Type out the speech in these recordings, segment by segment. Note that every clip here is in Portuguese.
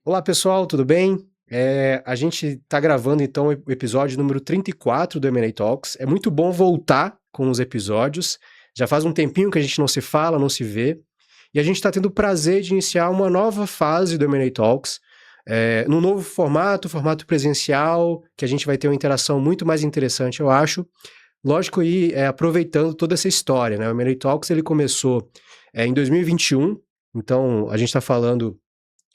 Olá pessoal, tudo bem? A gente está gravando então o episódio número 34 do M&A Talks. É muito bom voltar com os episódios. Já faz um tempinho que a gente não se fala, não se vê. E a gente está tendo o prazer de iniciar uma nova fase do M&A Talks, num novo formato presencial, que a gente vai ter uma interação muito mais interessante, eu acho. Lógico, aí aproveitando toda essa história, né? O M&A Talks ele começou em 2021, então a gente está falando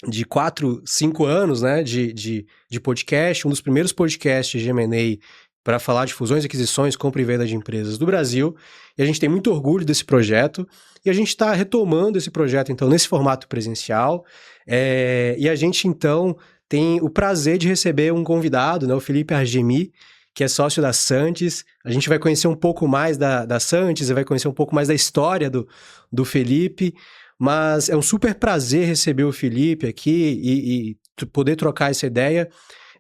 de 4, 5 anos, né, de podcast, um dos primeiros podcasts de M&A para falar de fusões, aquisições, compra e venda de empresas do Brasil, e a gente tem muito orgulho desse projeto, e a gente está retomando esse projeto, então, nesse formato presencial, e a gente, então, tem o prazer de receber um convidado, né, o Felipe Argemi, que é sócio da Santis. A gente vai conhecer um pouco mais da Santis, e vai conhecer um pouco mais da história do Felipe, mas é um super prazer receber o Felipe aqui e poder trocar essa ideia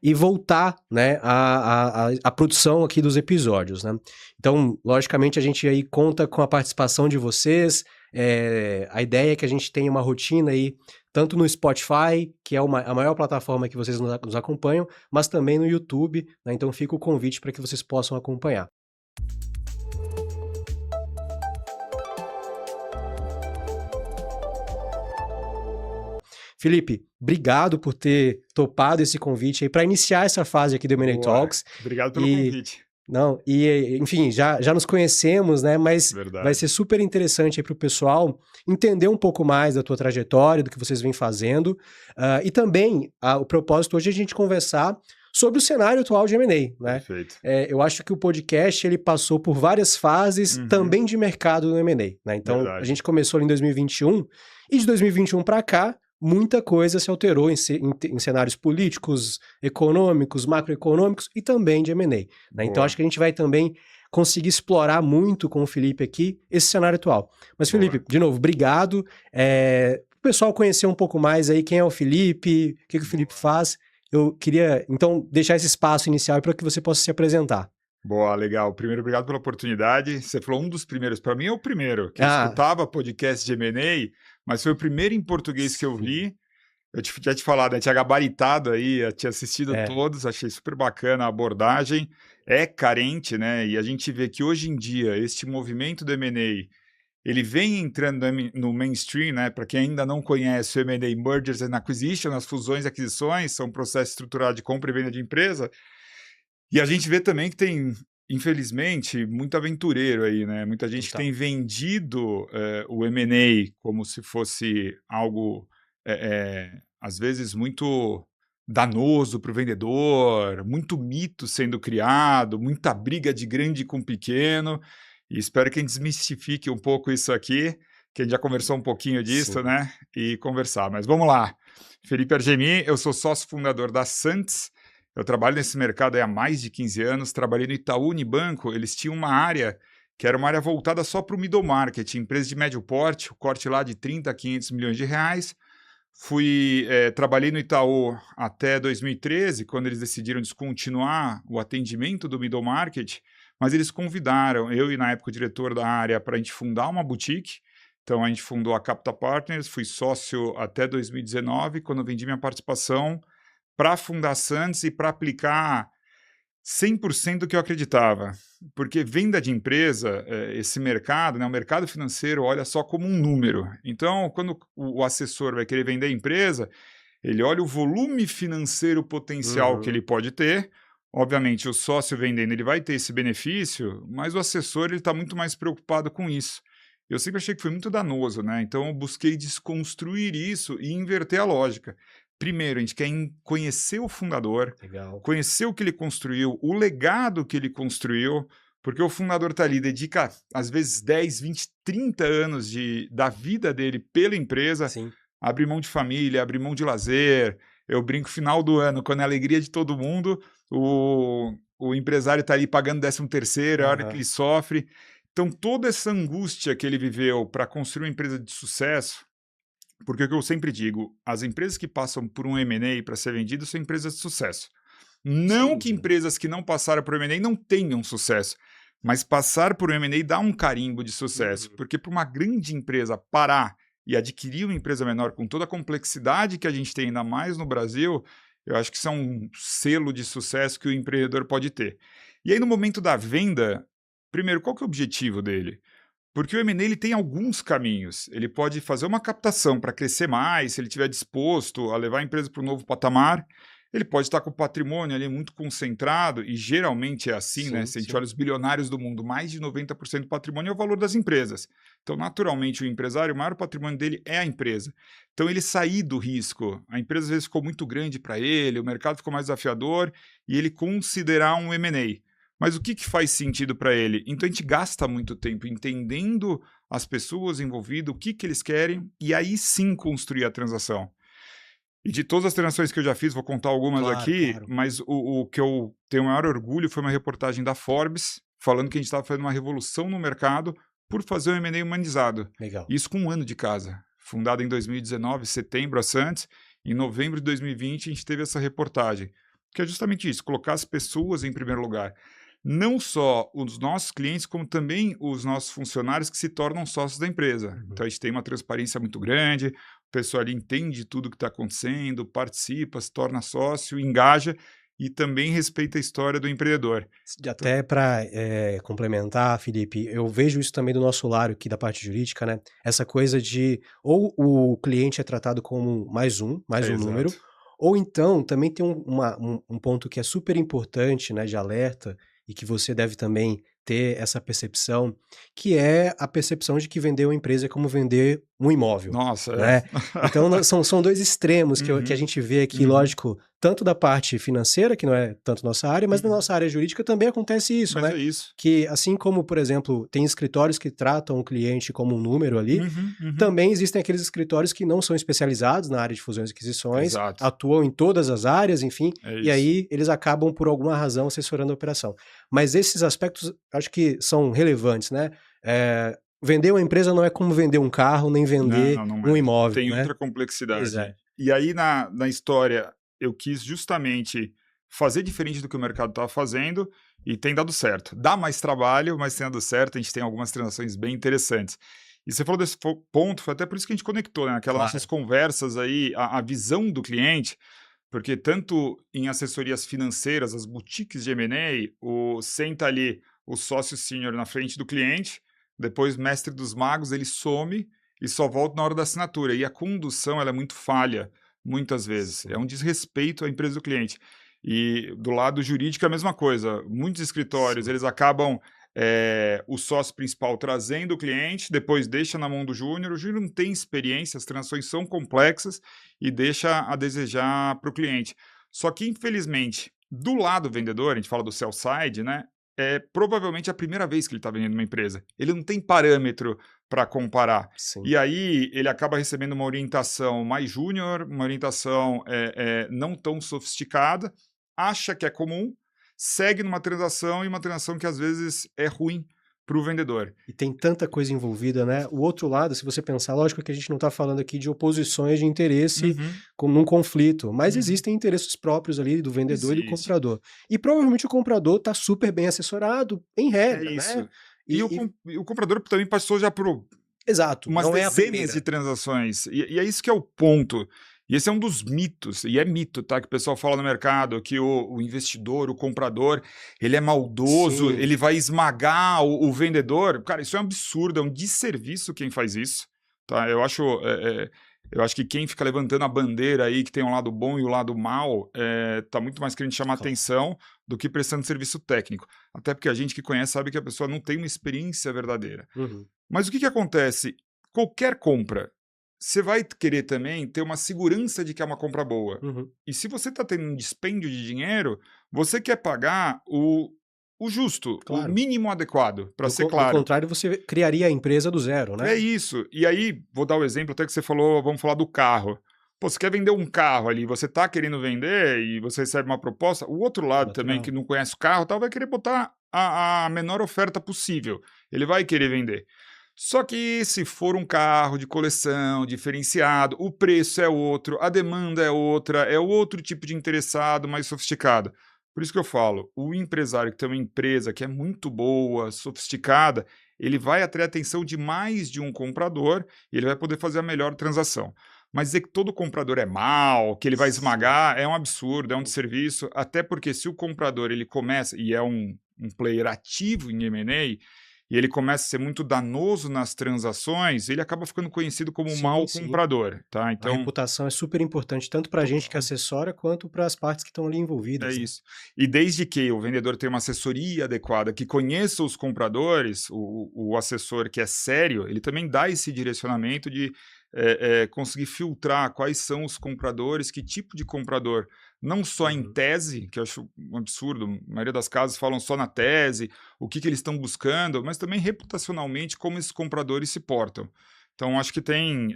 e voltar, né, a produção aqui dos episódios, né? Então, logicamente, a gente aí conta com a participação de vocês. A ideia é que a gente tenha uma rotina aí, tanto no Spotify, que é a maior plataforma que vocês nos acompanham, mas também no YouTube, né? Então fica o convite para que vocês possam acompanhar. Felipe, obrigado por ter topado esse convite aí para iniciar essa fase aqui do M&A Boa, Talks. obrigado pelo E convite. não, e enfim, já nos conhecemos, né? Mas vai Verdade. ser super interessante aí para o pessoal entender um pouco mais da tua trajetória, do que vocês vêm fazendo. E também o propósito hoje é a gente conversar sobre o cenário atual de M&A, né? Perfeito. Eu acho que o podcast ele passou por várias fases também de mercado no M&A, né? Então, a Verdade. gente começou ali em 2021 e de 2021 para cá muita coisa se alterou em cenários políticos, econômicos, macroeconômicos e também de M&A. Né? Então acho Boa. que a gente vai também conseguir explorar muito com o Felipe aqui esse cenário atual. Mas Felipe, Boa. de novo, obrigado. O pessoal conhecer um pouco mais aí quem é o Felipe, o que o Felipe faz. Eu queria, então, deixar esse espaço inicial para que você possa se apresentar. Boa, legal. Primeiro, obrigado pela oportunidade. Você falou um dos primeiros. Para mim é o primeiro, que eu escutava podcast de M&A, mas foi o primeiro em português que eu vi. Eu tinha te falado, né? Tinha gabaritado aí, eu tinha assistido todos, achei super bacana a abordagem. É carente, né? E a gente vê que hoje em dia, este movimento do M&A, ele vem entrando no mainstream, né? Para quem ainda não conhece o M&A, Mergers and Acquisition, as fusões e aquisições, são um processo estruturado de compra e venda de empresa. E a gente vê também que tem, infelizmente, muito aventureiro aí, né? Muita gente que tem vendido o M&A como se fosse algo, às vezes, muito danoso para o vendedor, muito mito sendo criado, muita briga de grande com pequeno. E espero que a gente desmistifique um pouco isso aqui, que a gente já conversou um pouquinho disso, né? E conversar. Mas vamos lá. Felipe Argemi, eu sou sócio fundador da Santis. Eu trabalho nesse mercado há mais de 15 anos, trabalhei no Itaú Unibanco, eles tinham uma área que era uma área voltada só para o middle market, empresas de médio porte, o corte lá de 30 a 500 milhões de reais. Trabalhei no Itaú até 2013, quando eles decidiram descontinuar o atendimento do middle market, mas eles convidaram, eu e na época o diretor da área, para a gente fundar uma boutique. Então a gente fundou a Capta Partners, fui sócio até 2019, quando eu vendi minha participação para fundar a Santis e para aplicar 100% do que eu acreditava. Porque venda de empresa, esse mercado, né, o mercado financeiro olha só como um número. Então, quando o assessor vai querer vender a empresa, ele olha o volume financeiro potencial que ele pode ter. Obviamente, o sócio vendendo ele vai ter esse benefício, mas o assessor está muito mais preocupado com isso. Eu sempre achei que foi muito danoso, né? Então, eu busquei desconstruir isso e inverter a lógica. Primeiro, a gente quer conhecer o fundador, conhecer o que ele construiu, o legado que ele construiu, porque o fundador está ali, dedica às vezes 10, 20, 30 anos da vida dele pela empresa, abre mão de família, abre mão de lazer. Eu brinco, final do ano, quando é a alegria de todo mundo, o empresário está ali pagando 13º, a hora que ele sofre. Então, toda essa angústia que ele viveu para construir uma empresa de sucesso, porque o que eu sempre digo, as empresas que passam por um M&A para ser vendido são empresas de sucesso. Não que empresas que não passaram por M&A não tenham sucesso, mas passar por um M&A dá um carimbo de sucesso, porque para uma grande empresa parar e adquirir uma empresa menor com toda a complexidade que a gente tem, ainda mais no Brasil, eu acho que isso é um selo de sucesso que o empreendedor pode ter. E aí, no momento da venda, primeiro, qual que é o objetivo dele? Porque o M&A ele tem alguns caminhos. Ele pode fazer uma captação para crescer mais, se ele estiver disposto a levar a empresa para um novo patamar. Ele pode estar com o patrimônio ali muito concentrado, e geralmente é assim, né? Se a gente olha os bilionários do mundo, mais de 90% do patrimônio é o valor das empresas. Então, naturalmente, o empresário, o maior patrimônio dele é a empresa. Então, ele sair do risco. A empresa, às vezes, ficou muito grande para ele, o mercado ficou mais desafiador, e ele considerar um M&A. Mas o que faz sentido para ele? Então a gente gasta muito tempo entendendo as pessoas envolvidas, o que eles querem, e aí sim construir a transação. E de todas as transações que eu já fiz, vou contar algumas aqui, claro. Mas o que eu tenho o maior orgulho foi uma reportagem da Forbes, falando que a gente estava fazendo uma revolução no mercado por fazer um M&A humanizado. Legal. Isso com 1 ano de casa. Fundado em 2019, setembro, a Santos, em novembro de 2020 a gente teve essa reportagem. Que é justamente isso, colocar as pessoas em primeiro lugar. Não só os nossos clientes, como também os nossos funcionários que se tornam sócios da empresa. Uhum. Então, a gente tem uma transparência muito grande, o pessoal ali entende tudo o que está acontecendo, participa, se torna sócio, engaja e também respeita a história do empreendedor. Até para complementar, Felipe, eu vejo isso também do nosso lado aqui da parte jurídica, né? Essa coisa de ou o cliente é tratado como mais um número, ou então também tem um ponto que é super importante, né, de alerta, e que você deve também ter essa percepção, que é a percepção de que vender uma empresa é como vender um imóvel. Nossa, né? Então são dois extremos que a gente vê aqui, lógico, tanto da parte financeira, que não é tanto nossa área, mas na nossa área jurídica também acontece isso, mas né? É isso. Que assim como, por exemplo, tem escritórios que tratam o cliente como um número ali, também existem aqueles escritórios que não são especializados na área de fusões e aquisições, atuam em todas as áreas, enfim, e aí eles acabam, por alguma razão, assessorando a operação. Mas esses aspectos, acho que são relevantes, né? Vender uma empresa não é como vender um carro, nem vender um imóvel. Tem né? outra complexidade. Exato. E aí, na história, eu quis justamente fazer diferente do que o mercado estava fazendo e tem dado certo. Dá mais trabalho, mas tem dado certo. A gente tem algumas transações bem interessantes. E você falou desse ponto, foi até por isso que a gente conectou, né? Aquelas nossas conversas aí, a visão do cliente, porque tanto em assessorias financeiras, as boutiques de M&A, senta ali o sócio sênior na frente do cliente, depois mestre dos magos, ele some e só volta na hora da assinatura. E a condução ela é muito falha, muitas vezes. Sim. É um desrespeito à empresa do cliente. E do lado jurídico é a mesma coisa. Muitos escritórios, eles acabam o sócio principal trazendo o cliente, depois deixa na mão do júnior. O júnior não tem experiência, as transações são complexas e deixa a desejar para o cliente. Só que, infelizmente, do lado vendedor, a gente fala do sell side, né? É provavelmente a primeira vez que ele está vendendo uma empresa. Ele não tem parâmetro para comparar. Sim. E aí ele acaba recebendo uma orientação mais júnior, uma orientação não tão sofisticada, acha que é comum, segue numa transação e uma transação que às vezes é ruim para o vendedor. E tem tanta coisa envolvida, né? O outro lado, se você pensar, lógico que a gente não está falando aqui de oposições de interesse como num conflito, mas existem interesses próprios ali do vendedor e do comprador. E provavelmente o comprador está super bem assessorado, em regra, isso. né? E o comprador também passou já por umas dezenas de transações. E é isso que é o ponto. E esse é um dos mitos, e é mito, tá? Que o pessoal fala no mercado, que o investidor, o comprador, ele é maldoso, ele vai esmagar o vendedor. Cara, isso é um absurdo, é um desserviço quem faz isso, tá? Eu acho que quem fica levantando a bandeira aí, que tem um lado bom e o lado mal, tá muito mais querendo chamar atenção do que prestando serviço técnico. Até porque a gente que conhece sabe que a pessoa não tem uma experiência verdadeira. Mas o que acontece? Qualquer compra, você vai querer também ter uma segurança de que é uma compra boa. E se você está tendo um dispêndio de dinheiro, você quer pagar o justo, o mínimo adequado, para ser claro. Do contrário, você criaria a empresa do zero, né? É isso. E aí, vou dar o exemplo até que você falou, vamos falar do carro. Pô, você quer vender um carro ali, você está querendo vender e você recebe uma proposta, o outro lado também, que não conhece o carro, vai querer botar a menor oferta possível. Ele vai querer vender. Só que se for um carro de coleção, diferenciado, o preço é outro, a demanda é outra, é outro tipo de interessado, mais sofisticado. Por isso que eu falo, o empresário que tem uma empresa que é muito boa, sofisticada, ele vai atrair a atenção de mais de um comprador e ele vai poder fazer a melhor transação. Mas dizer que todo comprador é mau, que ele vai Sim. esmagar, é um absurdo, é um desserviço, até porque se o comprador ele começa, e é um player ativo em M&A, e ele começa a ser muito danoso nas transações, ele acaba ficando conhecido como um Sim, mau sim. comprador, tá? A Então, reputação é super importante, tanto para a gente que total. assessora, quanto para as partes que estão ali É envolvidas, né? isso. E desde que o vendedor tenha uma assessoria adequada, que conheça os compradores, o assessor que é sério, ele também dá esse direcionamento de conseguir filtrar quais são os compradores, que tipo de comprador, não só em Uhum. tese, que eu acho um absurdo, a maioria das casas falam só na tese, o que eles estão buscando, mas também reputacionalmente como esses compradores se portam. Então, acho que tem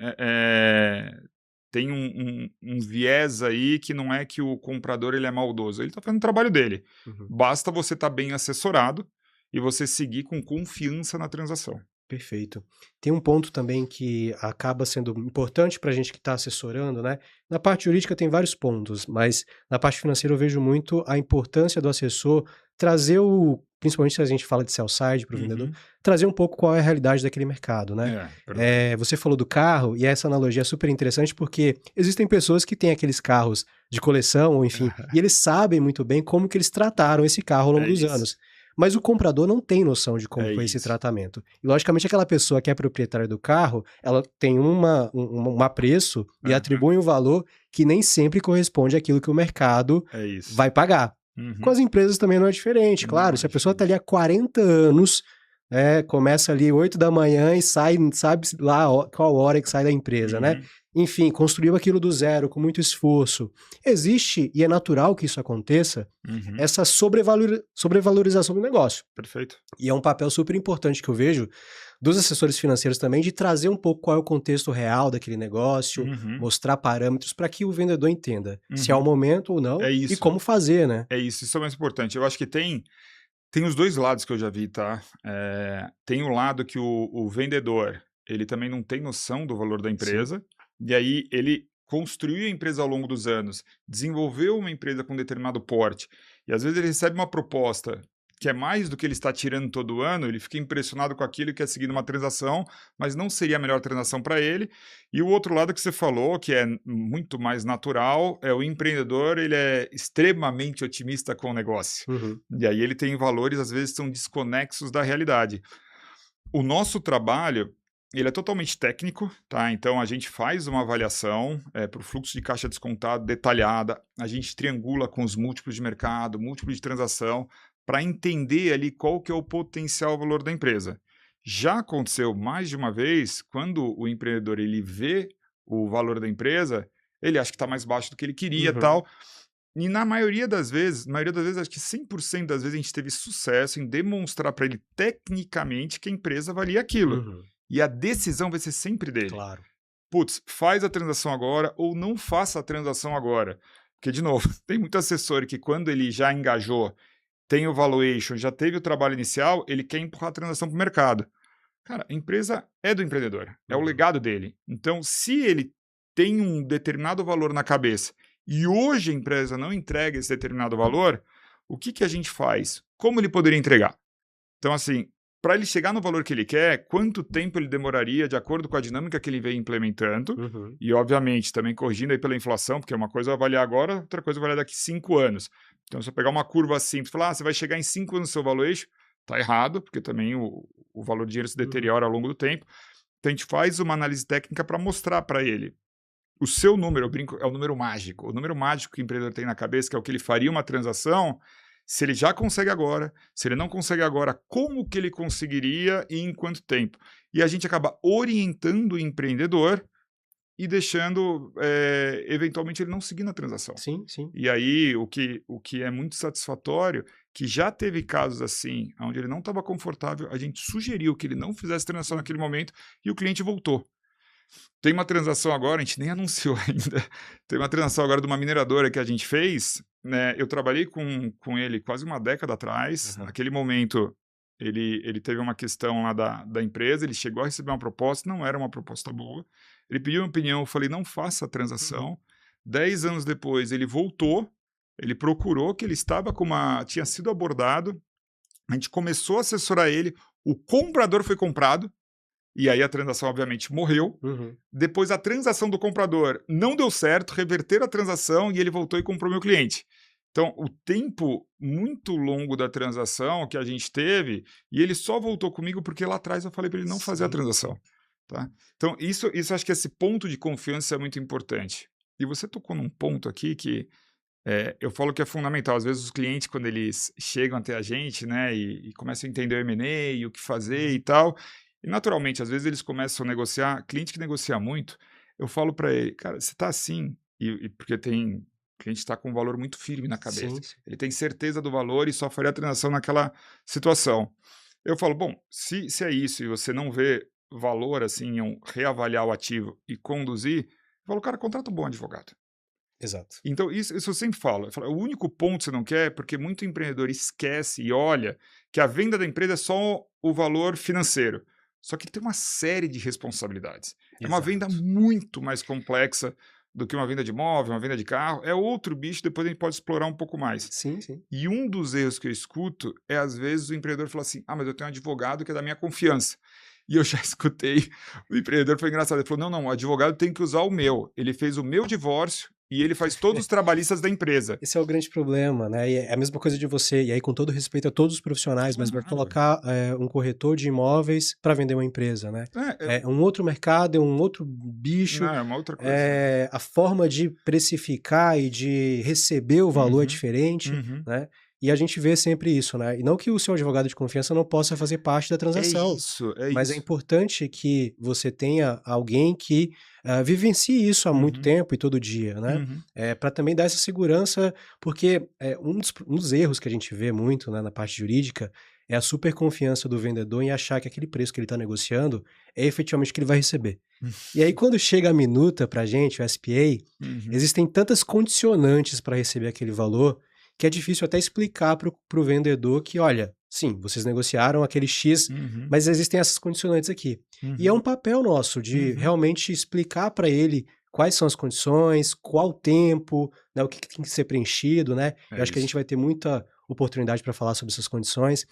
um viés aí que não é que o comprador ele é maldoso, ele está fazendo o trabalho dele. Uhum. Basta você estar bem assessorado e você seguir com confiança na transação. Perfeito. Tem um ponto também que acaba sendo importante para a gente que está assessorando, né? Na parte jurídica tem vários pontos, mas na parte financeira eu vejo muito a importância do assessor trazer principalmente se a gente fala de sell side para o vendedor, Uhum. trazer um pouco qual é a realidade daquele mercado, né? Perfeito. Você falou do carro, e essa analogia é super interessante porque existem pessoas que têm aqueles carros de coleção, ou enfim, e eles sabem muito bem como que eles trataram esse carro ao longo É dos isso, anos. Mas o comprador não tem noção de como é foi esse isso. tratamento. E logicamente aquela pessoa que é proprietária do carro, ela tem um apreço e Aham, atribui um valor que nem sempre corresponde àquilo que o mercado é isso. vai pagar. Com Uhum. as empresas também não é diferente, claro, Não se é a pessoa está ali diferente. há 40 anos, começa ali 8 da manhã e sai, sabe lá qual hora que sai da empresa, né? Uhum. Enfim, construiu aquilo do zero com muito esforço. Existe, e é natural que isso aconteça, Uhum. essa sobrevalorização do negócio. Perfeito. E é um papel super importante que eu vejo dos assessores financeiros também, de trazer um pouco qual é o contexto real daquele negócio, Uhum. mostrar parâmetros para que o vendedor entenda se é o Uhum. momento ou não É e isso. como fazer, né? É isso. Isso é o mais importante. Eu acho que tem os 2 lados que eu já vi, tá. Tem o lado que o vendedor, ele também não tem noção do valor da Sim. empresa, e aí ele construiu a empresa ao longo dos anos, desenvolveu uma empresa com determinado porte, e às vezes ele recebe uma proposta que é mais do que ele está tirando todo ano, ele fica impressionado com aquilo e quer seguir numa transação, mas não seria a melhor transação para ele. E o outro lado que você falou, que é muito mais natural, é o empreendedor, ele é extremamente otimista com o negócio. Uhum. E aí ele tem valores, às vezes, que são desconexos da realidade. O nosso trabalho, ele é totalmente técnico, tá? Então a gente faz uma avaliação para o fluxo de caixa descontado detalhada, a gente triangula com os múltiplos de mercado, múltiplos de transação, para entender ali qual que é o potencial valor da empresa. Já aconteceu mais de uma vez, quando o empreendedor ele vê o valor da empresa, ele acha que está mais baixo do que ele queria, Uhum. tal, e na maioria das vezes, acho que 100% das vezes a gente teve sucesso em demonstrar para ele tecnicamente que a empresa valia aquilo. Uhum. E a decisão vai ser sempre dele. Claro. Putz, faz a transação agora ou não faça a transação agora. Porque, de novo, tem muito assessor que quando ele já engajou, tem o valuation, já teve o trabalho inicial, ele quer empurrar a transação para o mercado. Cara, a empresa é do empreendedor, é o Uhum. legado dele. Então, se ele tem um determinado valor na cabeça e hoje a empresa não entrega esse determinado valor, o que, que a gente faz? Como ele poderia entregar? Então, assim, para ele chegar no valor que ele quer, quanto tempo ele demoraria de acordo com a dinâmica que ele vem implementando? Uhum. E, obviamente, também corrigindo aí pela inflação, porque uma coisa é avaliar agora, outra coisa é avaliar daqui 5 anos. Então, se eu pegar uma curva simples e falar, você vai chegar em 5 anos no seu valuation, tá errado, porque também o valor do dinheiro se Uhum. deteriora ao longo do tempo. Então, a gente faz uma análise técnica para mostrar para ele o seu número, eu brinco, é o número mágico. O número mágico que o empreendedor tem na cabeça, que é o que ele faria uma transação, se ele já consegue agora, se ele não consegue agora, como que ele conseguiria e em quanto tempo? E a gente acaba orientando o empreendedor e deixando, eventualmente, ele não seguir na transação. Sim, sim. E aí, o que é muito satisfatório, que já teve casos assim, onde ele não estava confortável, a gente sugeriu que ele não fizesse transação naquele momento e o cliente voltou. Tem uma transação agora, a gente nem anunciou ainda. Tem uma transação agora de uma mineradora que a gente fez, né? Eu trabalhei com ele quase uma década atrás. Aham. Naquele momento, ele teve uma questão lá da empresa, ele chegou a receber uma proposta, não era uma proposta boa. Ele pediu uma opinião, eu falei, não faça a Uhum. transação. 10 anos depois, ele voltou. Ele procurou que ele estava tinha sido abordado, a gente começou a assessorar ele, o comprador foi comprado, e aí a transação obviamente morreu. Depois a transação do comprador não deu certo, reverteram a transação e ele voltou e comprou meu cliente. Então, o tempo muito longo da transação que a gente teve, e ele só voltou comigo porque lá atrás eu falei para ele não fazer a transação. Tá? Então, isso acho que esse ponto de confiança é muito importante. E você tocou num ponto aqui que eu falo que é fundamental. Às vezes os clientes, quando eles chegam até a gente, né, e começam a entender o M&A, o que fazer e tal, e naturalmente, às vezes eles começam a negociar, cliente que negocia muito, eu falo para ele, cara, você está assim, porque tem cliente está com um valor muito firme na cabeça. Sim. Ele tem certeza do valor e só faria a transação naquela situação. Eu falo, bom, se é isso e você não vê valor assim em reavaliar o ativo e conduzir, eu falo, cara, contrata um bom advogado. Exato. Então, isso eu sempre falo. O único ponto que você não quer é porque muito empreendedor esquece e olha que a venda da empresa é só o valor financeiro. Só que tem uma série de responsabilidades. É uma venda muito mais complexa do que uma venda de imóvel, uma venda de carro. É outro bicho, depois a gente pode explorar um pouco mais. Sim. E um dos erros que eu escuto é, às vezes, o empreendedor fala assim, mas eu tenho um advogado que é da minha confiança. E eu já escutei, o empreendedor foi engraçado, ele falou, não, o advogado tem que usar o meu. Ele fez o meu divórcio e ele faz todos os trabalhistas da empresa. Esse é o grande problema, né? E é a mesma coisa de você, e aí com todo respeito a todos os profissionais, mas vai colocar um corretor de imóveis para vender uma empresa, né? É um outro mercado, é um outro bicho. Não, é uma outra coisa. A forma de precificar e de receber o valor é diferente, né? E a gente vê sempre isso, né? E não que o seu advogado de confiança não possa fazer parte da transação. Mas é importante que você tenha alguém que vivencie isso há muito tempo e todo dia, né? Para também dar essa segurança, porque um dos erros que a gente vê muito, né, na parte jurídica é a superconfiança do vendedor em achar que aquele preço que ele está negociando é efetivamente o que ele vai receber. E aí, quando chega a minuta para a gente, o SPA, existem tantas condicionantes para receber aquele valor que é difícil até explicar para o vendedor que, olha, sim, vocês negociaram aquele X, mas existem essas condicionantes aqui. E é um papel nosso de realmente explicar para ele quais são as condições, qual o tempo, né, o que tem que ser preenchido, né? Eu acho que a gente vai ter muita oportunidade para falar sobre essas condições,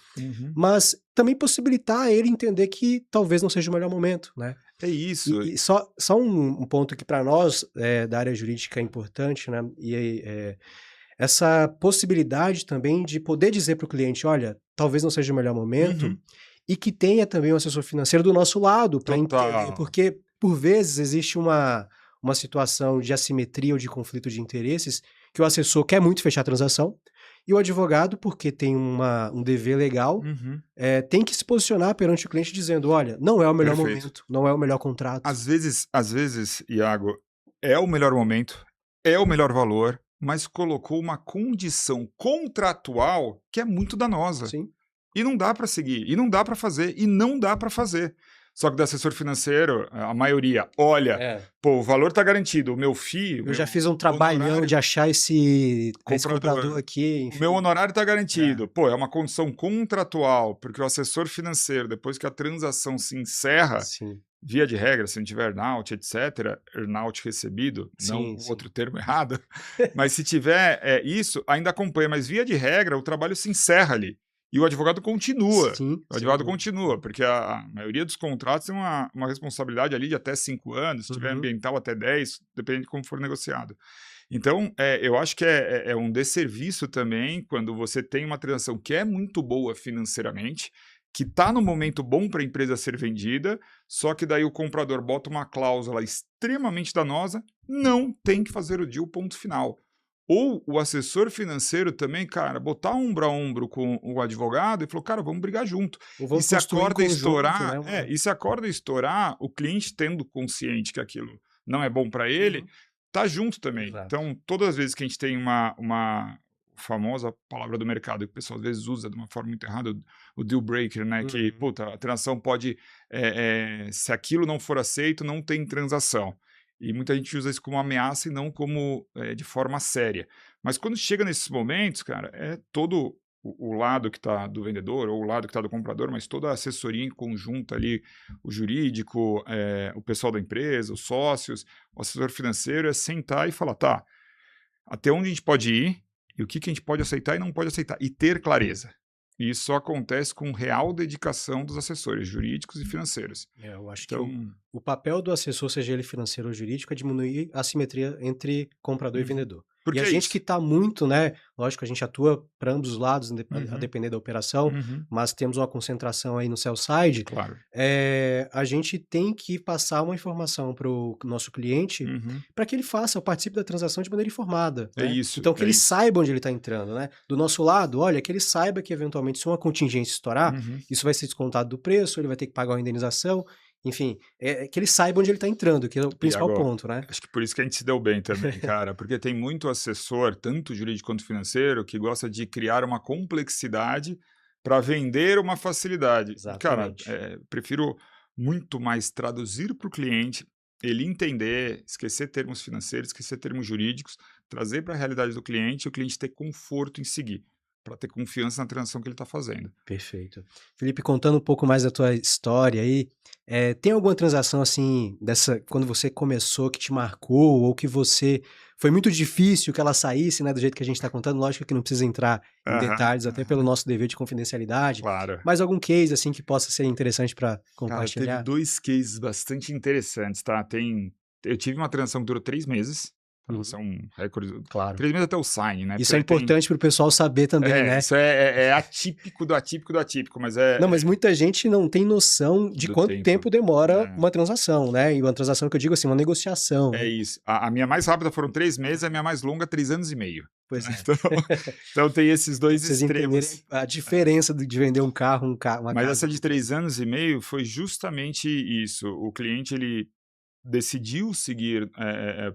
mas também possibilitar ele entender que talvez não seja o melhor momento, né? É isso. E só um ponto que para nós da área jurídica é importante, né? Essa possibilidade também de poder dizer para o cliente, olha, talvez não seja o melhor momento, e que tenha também um assessor financeiro do nosso lado para entender, porque por vezes existe uma situação de assimetria ou de conflito de interesses que o assessor quer muito fechar a transação, e o advogado, porque tem um dever legal, tem que se posicionar perante o cliente dizendo, olha, não é o melhor momento, não é o melhor contrato. Às vezes, Iago, é o melhor momento, é o melhor valor, mas colocou uma condição contratual que é muito danosa. Sim. E não dá para seguir, e não dá para fazer, e não dá para fazer. Só que do assessor financeiro, a maioria, olha, pô, o valor tá garantido, o meu FII... Eu já fiz um trabalhão de achar esse comprador aqui, enfim. O meu honorário tá garantido. Pô, é uma condição contratual, porque o assessor financeiro, depois que a transação se encerra, via de regra, se não tiver earnout, etc., earnout recebido, não o outro termo errado, mas se tiver isso, ainda acompanha, mas via de regra, o trabalho se encerra ali. E o advogado continua. O advogado continua, porque a maioria dos contratos tem uma responsabilidade ali de até 5 anos, se tiver ambiental até 10, dependendo de como for negociado. Então, eu acho que é um desserviço também quando você tem uma transação que é muito boa financeiramente, que está no momento bom para a empresa ser vendida, só que daí o comprador bota uma cláusula extremamente danosa, não tem que fazer o deal, ponto final. Ou o assessor financeiro também, cara, botar ombro a ombro com o advogado e falou, cara, vamos brigar junto. E se a corda estourar, e se a corda estourar, o cliente tendo consciente que aquilo não é bom para ele, tá junto também. Então, todas as vezes que a gente tem uma famosa palavra do mercado que o pessoal às vezes usa de uma forma muito errada, o deal breaker, né? Que, puta, a transação pode... se aquilo não for aceito, não tem transação. E muita gente usa isso como ameaça e não como de forma séria. Mas quando chega nesses momentos, cara, é todo o lado que está do vendedor ou o lado que está do comprador, mas toda a assessoria em conjunto ali, o jurídico, o pessoal da empresa, os sócios, o assessor financeiro, é sentar e falar, tá, até onde a gente pode ir e o que a gente pode aceitar e não pode aceitar, e ter clareza. E isso só acontece com real dedicação dos assessores jurídicos e financeiros. Eu acho que o papel do assessor, seja ele financeiro ou jurídico, é diminuir a assimetria entre comprador e vendedor. Porque E a gente que está muito, né? Lógico, a gente atua para ambos os lados, a depender da operação, mas temos uma concentração aí no sell side. Claro. A gente tem que passar uma informação para o nosso cliente para que ele participe da transação de maneira informada. É né? isso. Então, que ele saiba onde ele está entrando, né? Do nosso lado, olha, que ele saiba que eventualmente, se uma contingência estourar, isso vai ser descontado do preço, ele vai ter que pagar uma indenização. Enfim, que ele saiba onde ele está entrando, que é o principal ponto, né? Acho que por isso que a gente se deu bem também, cara, porque tem muito assessor, tanto jurídico quanto financeiro, que gosta de criar uma complexidade para vender uma facilidade. Exatamente. Cara, prefiro muito mais traduzir para o cliente, ele entender, esquecer termos financeiros, esquecer termos jurídicos, trazer para a realidade do cliente e o cliente ter conforto em seguir, para ter confiança na transação que ele está fazendo. Perfeito. Felipe, contando um pouco mais da tua história aí, tem alguma transação assim, quando você começou, que te marcou, ou que foi muito difícil que ela saísse, né, do jeito que a gente está contando? Lógico que não precisa entrar em detalhes, até pelo nosso dever de confidencialidade. Claro. Mas algum case assim que possa ser interessante para compartilhar? Cara, teve 2 cases bastante interessantes, tá? Eu tive uma transação que durou 3 meses. Isso é um recorde. Claro. 3 meses até o sign, né? Isso é importante para o pessoal saber também, né? Isso é atípico do atípico do atípico, mas Não, mas muita gente não tem noção de quanto tempo demora uma transação, né? E uma transação que eu digo assim, uma negociação. É isso. A minha mais rápida foram 3 meses, a minha mais longa, 3 anos e meio. Pois é. Então tem esses dois extremos. Vocês entenderem a diferença de vender um carro, uma casa. Mas essa de 3 anos e meio foi justamente isso. O cliente, ele decidiu seguir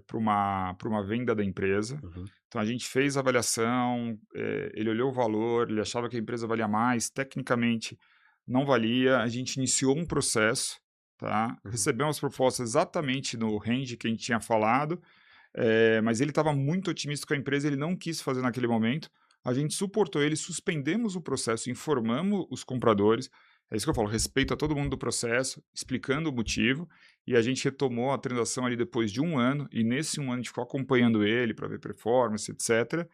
para uma venda da empresa. Então a gente fez a avaliação, ele olhou o valor, ele achava que a empresa valia mais, tecnicamente não valia, a gente iniciou um processo, tá? Recebemos propostas exatamente no range que a gente tinha falado, mas ele estava muito otimista com a empresa, ele não quis fazer naquele momento, a gente suportou ele, suspendemos o processo, informamos os compradores. É isso que eu falo, respeito a todo mundo do processo, explicando o motivo, e a gente retomou a transação ali depois de 1 ano, e nesse 1 ano a gente ficou acompanhando ele para ver performance, etc.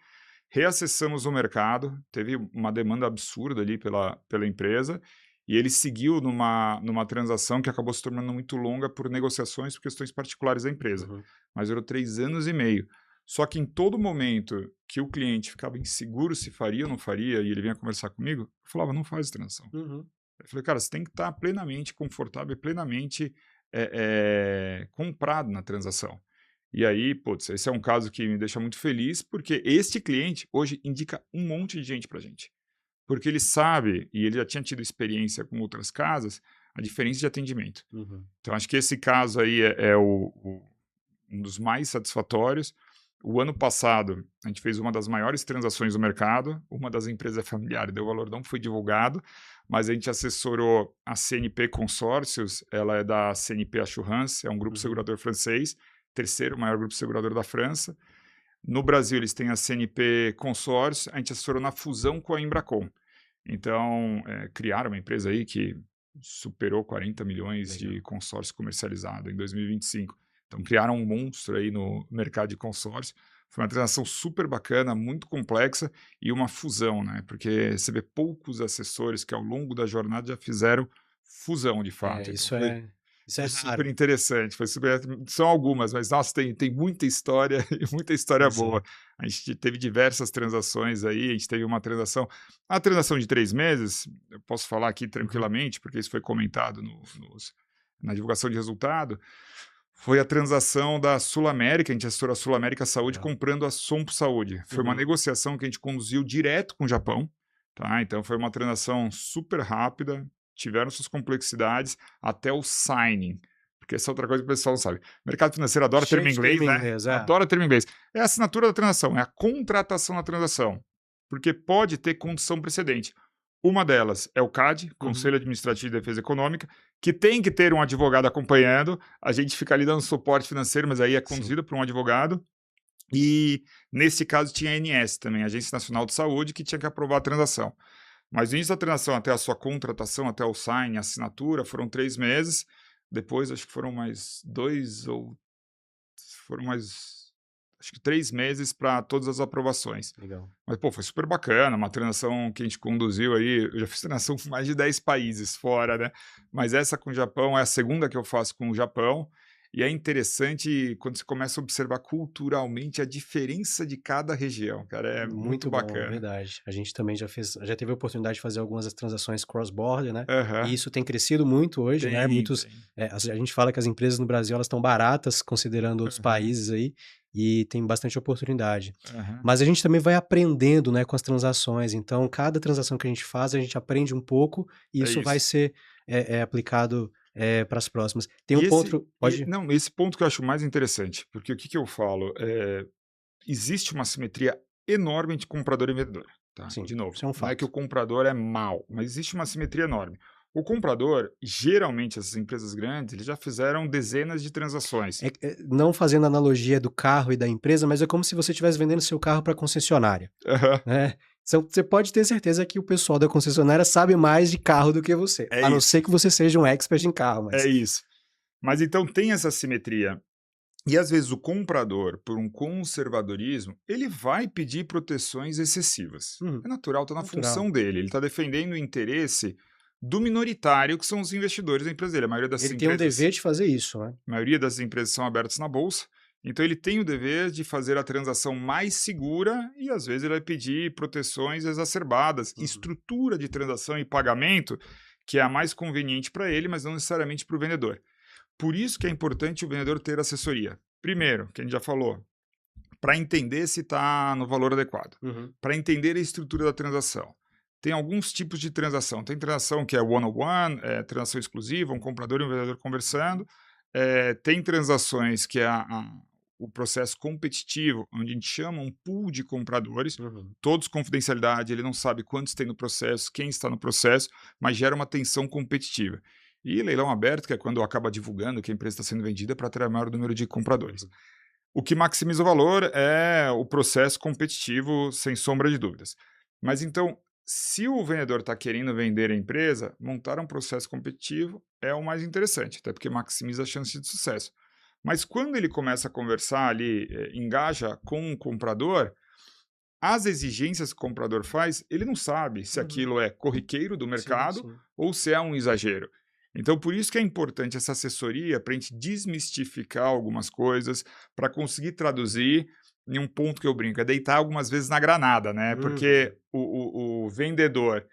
Reacessamos o mercado, teve uma demanda absurda ali pela empresa, e ele seguiu numa transação que acabou se tornando muito longa por negociações por questões particulares da empresa. Mas durou 3 anos e meio. Só que em todo momento que o cliente ficava inseguro se faria ou não faria, e ele vinha conversar comigo, eu falava, não faz transação. Eu falei, cara, você tem que estar plenamente confortável, plenamente comprado na transação. E aí, putz, esse é um caso que me deixa muito feliz, porque este cliente hoje indica um monte de gente pra gente. Porque ele sabe, e ele já tinha tido experiência com outras casas, a diferença de atendimento. Então, acho que esse caso aí é um dos mais satisfatórios. O ano passado, a gente fez uma das maiores transações do mercado, uma das empresas familiares, deu valor, não foi divulgado, mas a gente assessorou a CNP Consórcios, ela é da CNP Assurance, é um grupo segurador francês, terceiro maior grupo segurador da França. No Brasil, eles têm a CNP Consórcios, a gente assessorou na fusão com a Embracon. Então, criaram uma empresa aí que superou 40 milhões de consórcio comercializado em 2025. Então, criaram um monstro aí no mercado de consórcio. Foi uma transação super bacana, muito complexa e uma fusão, né? Porque você vê poucos assessores que ao longo da jornada já fizeram fusão, de fato. Isso é super interessante. São algumas, mas nossa, tem muita história e muita história boa. A gente teve diversas transações aí, a gente teve uma transação de 3 meses, eu posso falar aqui tranquilamente, porque isso foi comentado na divulgação de resultado. Foi a transação da Sul América, a gente assessorou a Sul América Saúde comprando a Sompo Saúde. Foi uma negociação que a gente conduziu direto com o Japão, tá? Então foi uma transação super rápida, tiveram suas complexidades até o signing, porque essa é outra coisa que o pessoal não sabe. O mercado financeiro adora termo em inglês, né? Adora termo em inglês. É a assinatura da transação, é a contratação da transação, porque pode ter condição precedente. Uma delas é o CAD, Conselho Administrativo de Defesa Econômica, que tem que ter um advogado acompanhando. A gente fica ali dando suporte financeiro, mas aí é conduzido por um advogado. E, nesse caso, tinha a ANS também, Agência Nacional de Saúde, que tinha que aprovar a transação. Mas o início da transação até a sua contratação, até o sign, a assinatura, foram 3 meses. Depois, acho que foram mais 2 ou... Foram mais acho que 3 meses para todas as aprovações. Legal. Mas, pô, foi super bacana, uma transação que a gente conduziu aí, eu já fiz transação com mais de 10 países fora, né? Mas essa com o Japão é a segunda que eu faço com o Japão, e é interessante quando você começa a observar culturalmente a diferença de cada região, cara, é muito Bom, bacana. verdade. A gente também já teve a oportunidade de fazer algumas transações cross-border, né? Aham. E isso tem crescido muito hoje, né? Tem. A gente fala que as empresas no Brasil elas estão baratas, considerando outros Aham. países aí, e tem bastante oportunidade. Aham. Mas a gente também vai aprendendo, né, com as transações. Então, cada transação que a gente faz, a gente aprende um pouco e É isso vai isso. ser aplicado para as próximas. Tem um E ponto. Pode. não, esse ponto que eu acho mais interessante, porque o que eu falo, existe uma simetria enorme entre comprador e vendedor, tá? Sim, De novo, isso é um não é que o fato. comprador é mau, mas existe uma simetria enorme. O comprador, geralmente essas empresas grandes, eles já fizeram dezenas de transações. Não fazendo analogia do carro e da empresa, mas é como se você estivesse vendendo seu carro para a concessionária. Aham. Né? Então, você pode ter certeza que o pessoal da concessionária sabe mais de carro do que você. É A não isso, ser que você seja um expert em carro, é mas. isso. Mas então tem essa simetria. E às vezes o comprador, por um conservadorismo, ele vai pedir proteções excessivas. É natural, está na Natural. função dele. Ele está defendendo o interesse do minoritário, que são os investidores da empresa dele. Ele tem um dever de fazer isso, né? A maioria das empresas são abertas na bolsa, então ele tem o dever de fazer a transação mais segura e às vezes ele vai pedir proteções exacerbadas, estrutura de transação e pagamento que é a mais conveniente para ele, mas não necessariamente para o vendedor. Por isso que é importante o vendedor ter assessoria. Primeiro, que a gente já falou, para entender se está no valor adequado, para entender a estrutura da transação. Tem alguns tipos de transação. Tem transação que é one-on-one, transação exclusiva, um comprador e um vendedor conversando. Tem transações que é o processo competitivo, onde a gente chama um pool de compradores, todos confidencialidade, ele não sabe quantos tem no processo, quem está no processo, mas gera uma tensão competitiva. E leilão aberto, que é quando acaba divulgando que a empresa está sendo vendida para atrair maior número de compradores. O que maximiza o valor é o processo competitivo, sem sombra de dúvidas. Mas então, se o vendedor está querendo vender a empresa, montar um processo competitivo é o mais interessante, até porque maximiza a chance de sucesso. Mas quando ele começa a conversar ali, engaja com o comprador, as exigências que o comprador faz, ele não sabe se aquilo é corriqueiro do mercado Sim. ou se é um exagero. Então, por isso que é importante essa assessoria para a gente desmistificar algumas coisas, para conseguir traduzir em um ponto que eu brinco, é deitar algumas vezes na granada, né? Porque o vendedor,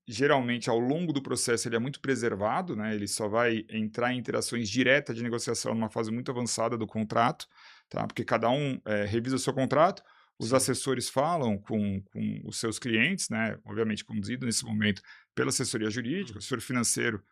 geralmente, ao longo do processo, ele é muito preservado, né? Ele só vai entrar em interações diretas de negociação numa fase muito avançada do contrato, tá? Porque cada um revisa o seu contrato, os assessores falam com os seus clientes, né? Obviamente conduzido nesse momento pela assessoria jurídica, o assessor financeiro,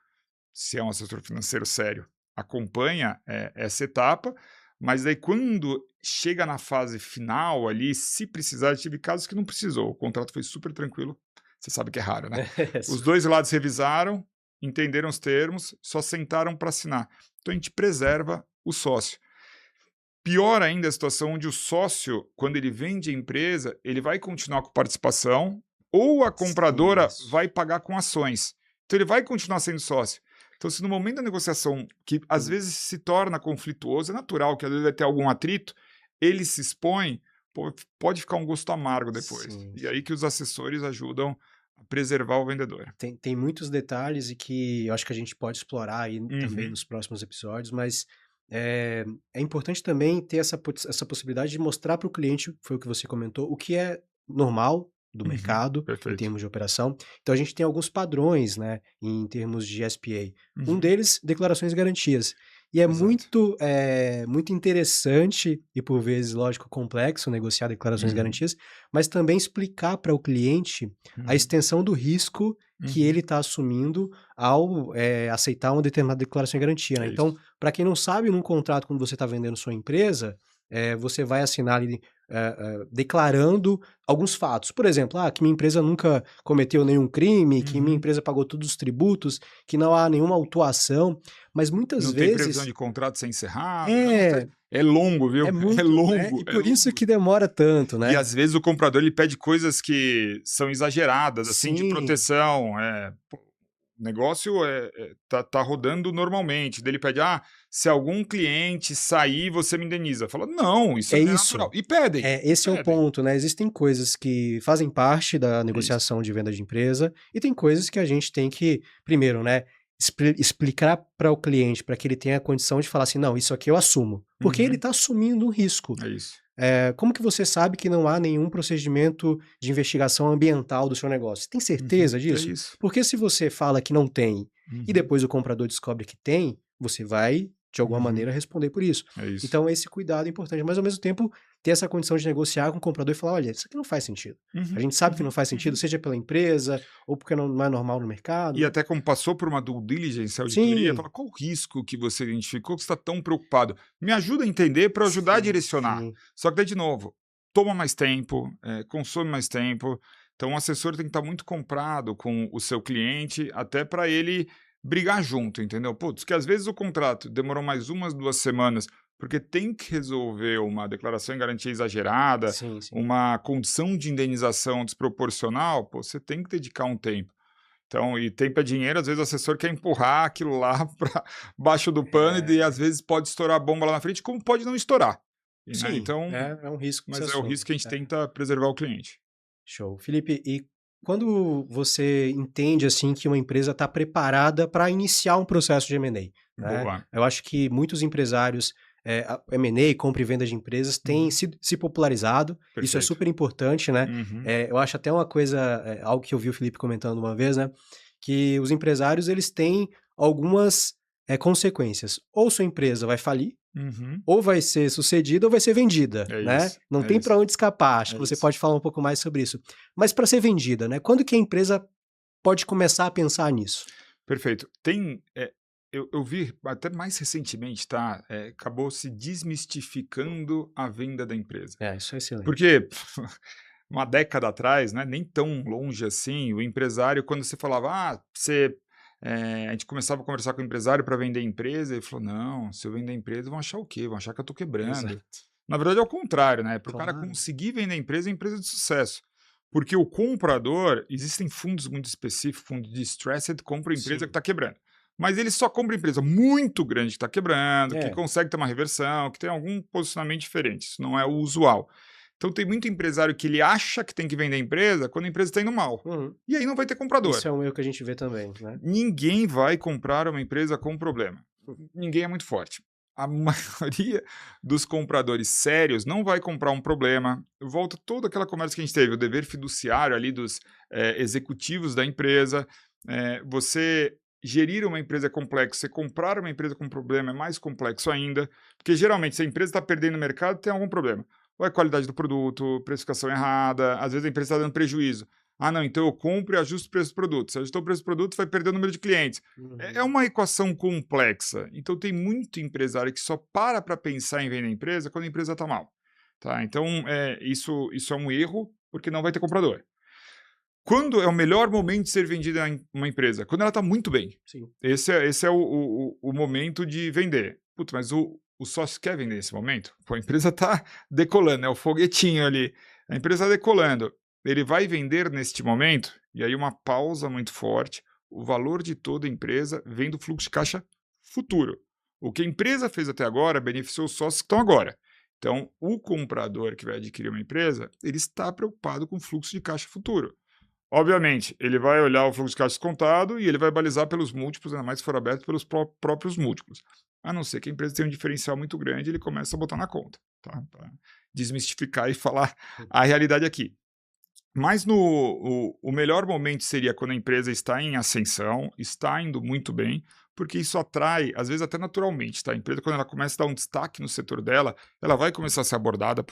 se é um assessor financeiro sério, acompanha essa etapa, mas aí quando chega na fase final ali, se precisar, tive casos que não precisou, o contrato foi super tranquilo, você sabe que é raro, né? Os dois lados revisaram, entenderam os termos, só sentaram para assinar. Então a gente preserva o sócio. Pior ainda a situação onde o sócio, quando ele vende a empresa, ele vai continuar com participação ou a compradora vai pagar com ações. Então ele vai continuar sendo sócio. Então, se no momento da negociação, que às vezes se torna conflituoso, é natural que às vezes vai ter algum atrito, ele se expõe, pode ficar um gosto amargo depois. E aí que os assessores ajudam a preservar o vendedor. Tem muitos detalhes e que eu acho que a gente pode explorar aí também nos próximos episódios, mas é importante também ter essa possibilidade de mostrar para o cliente, foi o que você comentou, o que é normal do mercado em termos de operação. Então a gente tem alguns padrões, né, em termos de SPA. Um deles, declarações e garantias. E é muito interessante e, por vezes, lógico, complexo negociar declarações e garantias, mas também explicar para o cliente a extensão do risco que ele está assumindo ao aceitar uma determinada declaração e garantia. Né? Então, para quem não sabe, num contrato, quando você está vendendo sua empresa, você vai assinar ali declarando alguns fatos. Por exemplo, que minha empresa nunca cometeu nenhum crime, que minha empresa pagou todos os tributos, que não há nenhuma autuação, mas muitas vezes... Não tem previsão de contrato ser encerrado. É longo, viu? É muito, longo. Né? E por isso que demora tanto, né? E às vezes o comprador ele pede coisas que são exageradas, assim, de proteção. O negócio tá rodando normalmente. Daí ele pede, se algum cliente sair, você me indeniza. Fala, não, isso é natural. E pedem. Esse é o ponto, né? Existem coisas que fazem parte da negociação de venda de empresa e tem coisas que a gente tem que, primeiro, né, explicar para o cliente, para que ele tenha a condição de falar assim, não, isso aqui eu assumo. Porque ele está assumindo um risco. É isso. Como que você sabe que não há nenhum procedimento de investigação ambiental do seu negócio? Você tem certeza disso? É isso. Porque se você fala que não tem e depois o comprador descobre que tem, você vai, de alguma maneira, responder por isso. É isso. Então, esse cuidado é importante. Mas, ao mesmo tempo, ter essa condição de negociar com o comprador e falar, olha, isso aqui não faz sentido. A gente sabe que não faz sentido, seja pela empresa ou porque não é normal no mercado. E até como passou por uma due diligence, auditoria, fala, qual o risco que você identificou que você está tão preocupado? Me ajuda a entender para ajudar a direcionar. Só que daí, de novo, toma mais tempo, consome mais tempo. Então, o assessor tem que estar muito comprado com o seu cliente, até para ele brigar junto, entendeu? Putz, que às vezes o contrato demorou mais 2 semanas, porque tem que resolver uma declaração em garantia exagerada, uma condição de indenização desproporcional, você tem que dedicar um tempo. Então, e tempo é dinheiro, às vezes o assessor quer empurrar aquilo lá para baixo do pano e às vezes pode estourar a bomba lá na frente, como pode não estourar. Sim, né? Então, é um risco. Mas é o risco que a gente tenta preservar o cliente. Show. Felipe, e quando você entende assim que uma empresa está preparada para iniciar um processo de M&A, né? Eu acho que muitos empresários, M&A, compra e venda de empresas, têm se popularizado. Perfeito. Isso é super importante, né? Eu acho até uma coisa, algo que eu vi o Felipe comentando uma vez, né? Que os empresários, eles têm algumas consequências. Ou sua empresa vai falir, ou vai ser sucedida ou vai ser vendida, né? Isso, não tem para onde escapar. Acho que você pode falar um pouco mais sobre isso. Mas para ser vendida, né? Quando que a empresa pode começar a pensar nisso? Perfeito. Tem, eu vi até mais recentemente, tá? Acabou se desmistificando a venda da empresa. Isso é excelente. Porque uma década atrás, né, nem tão longe assim, o empresário, quando você falava, a gente começava a conversar com o empresário para vender a empresa, ele falou, não, se eu vender a empresa, vão achar o quê? Vão achar que eu estou quebrando. Exato. Na verdade, é o contrário, né? Para o cara conseguir vender a empresa, é empresa de sucesso. Porque o comprador, existem fundos muito específicos, fundo de stressed, compra a empresa que está quebrando. Mas ele só compra empresa muito grande que está quebrando, que consegue ter uma reversão, que tem algum posicionamento diferente. Isso não é o usual. Então tem muito empresário que ele acha que tem que vender a empresa quando a empresa está indo mal. E aí não vai ter comprador. Isso é um erro que a gente vê também, né? Ninguém vai comprar uma empresa com problema. Ninguém é muito forte. A maioria dos compradores sérios não vai comprar um problema. Volta toda aquela conversa que a gente teve, o dever fiduciário ali dos executivos da empresa. Você gerir uma empresa é complexo, você comprar uma empresa com problema é mais complexo ainda, porque geralmente se a empresa está perdendo o mercado, tem algum problema. Ou é qualidade do produto, precificação errada, às vezes a empresa está dando prejuízo. Não, então eu compro e ajusto o preço do produto. Se ajustou o preço do produto, vai perder o número de clientes. É uma equação complexa. Então tem muito empresário que só para pensar em vender a empresa quando a empresa está mal. Tá? Então isso é um erro, porque não vai ter comprador. Quando é o melhor momento de ser vendida uma empresa? Quando ela está muito bem. Sim. Esse é o momento de vender. Putz, mas o sócio quer vender nesse momento? Pô, a empresa está decolando, é o foguetinho ali. A empresa está decolando. Ele vai vender neste momento, e aí uma pausa muito forte, o valor de toda a empresa vem do fluxo de caixa futuro. O que a empresa fez até agora beneficiou os sócios que estão agora. Então, o comprador que vai adquirir uma empresa, ele está preocupado com o fluxo de caixa futuro. Obviamente, ele vai olhar o fluxo de caixa descontado e ele vai balizar pelos múltiplos, ainda mais se for aberto pelos próprios múltiplos. A não ser que a empresa tenha um diferencial muito grande, ele começa a botar na conta, tá? Para desmistificar e falar a realidade aqui. Mas o melhor momento seria quando a empresa está em ascensão, está indo muito bem, porque isso atrai, às vezes até naturalmente, tá? A empresa, quando ela começa a dar um destaque no setor dela, ela vai começar a ser abordada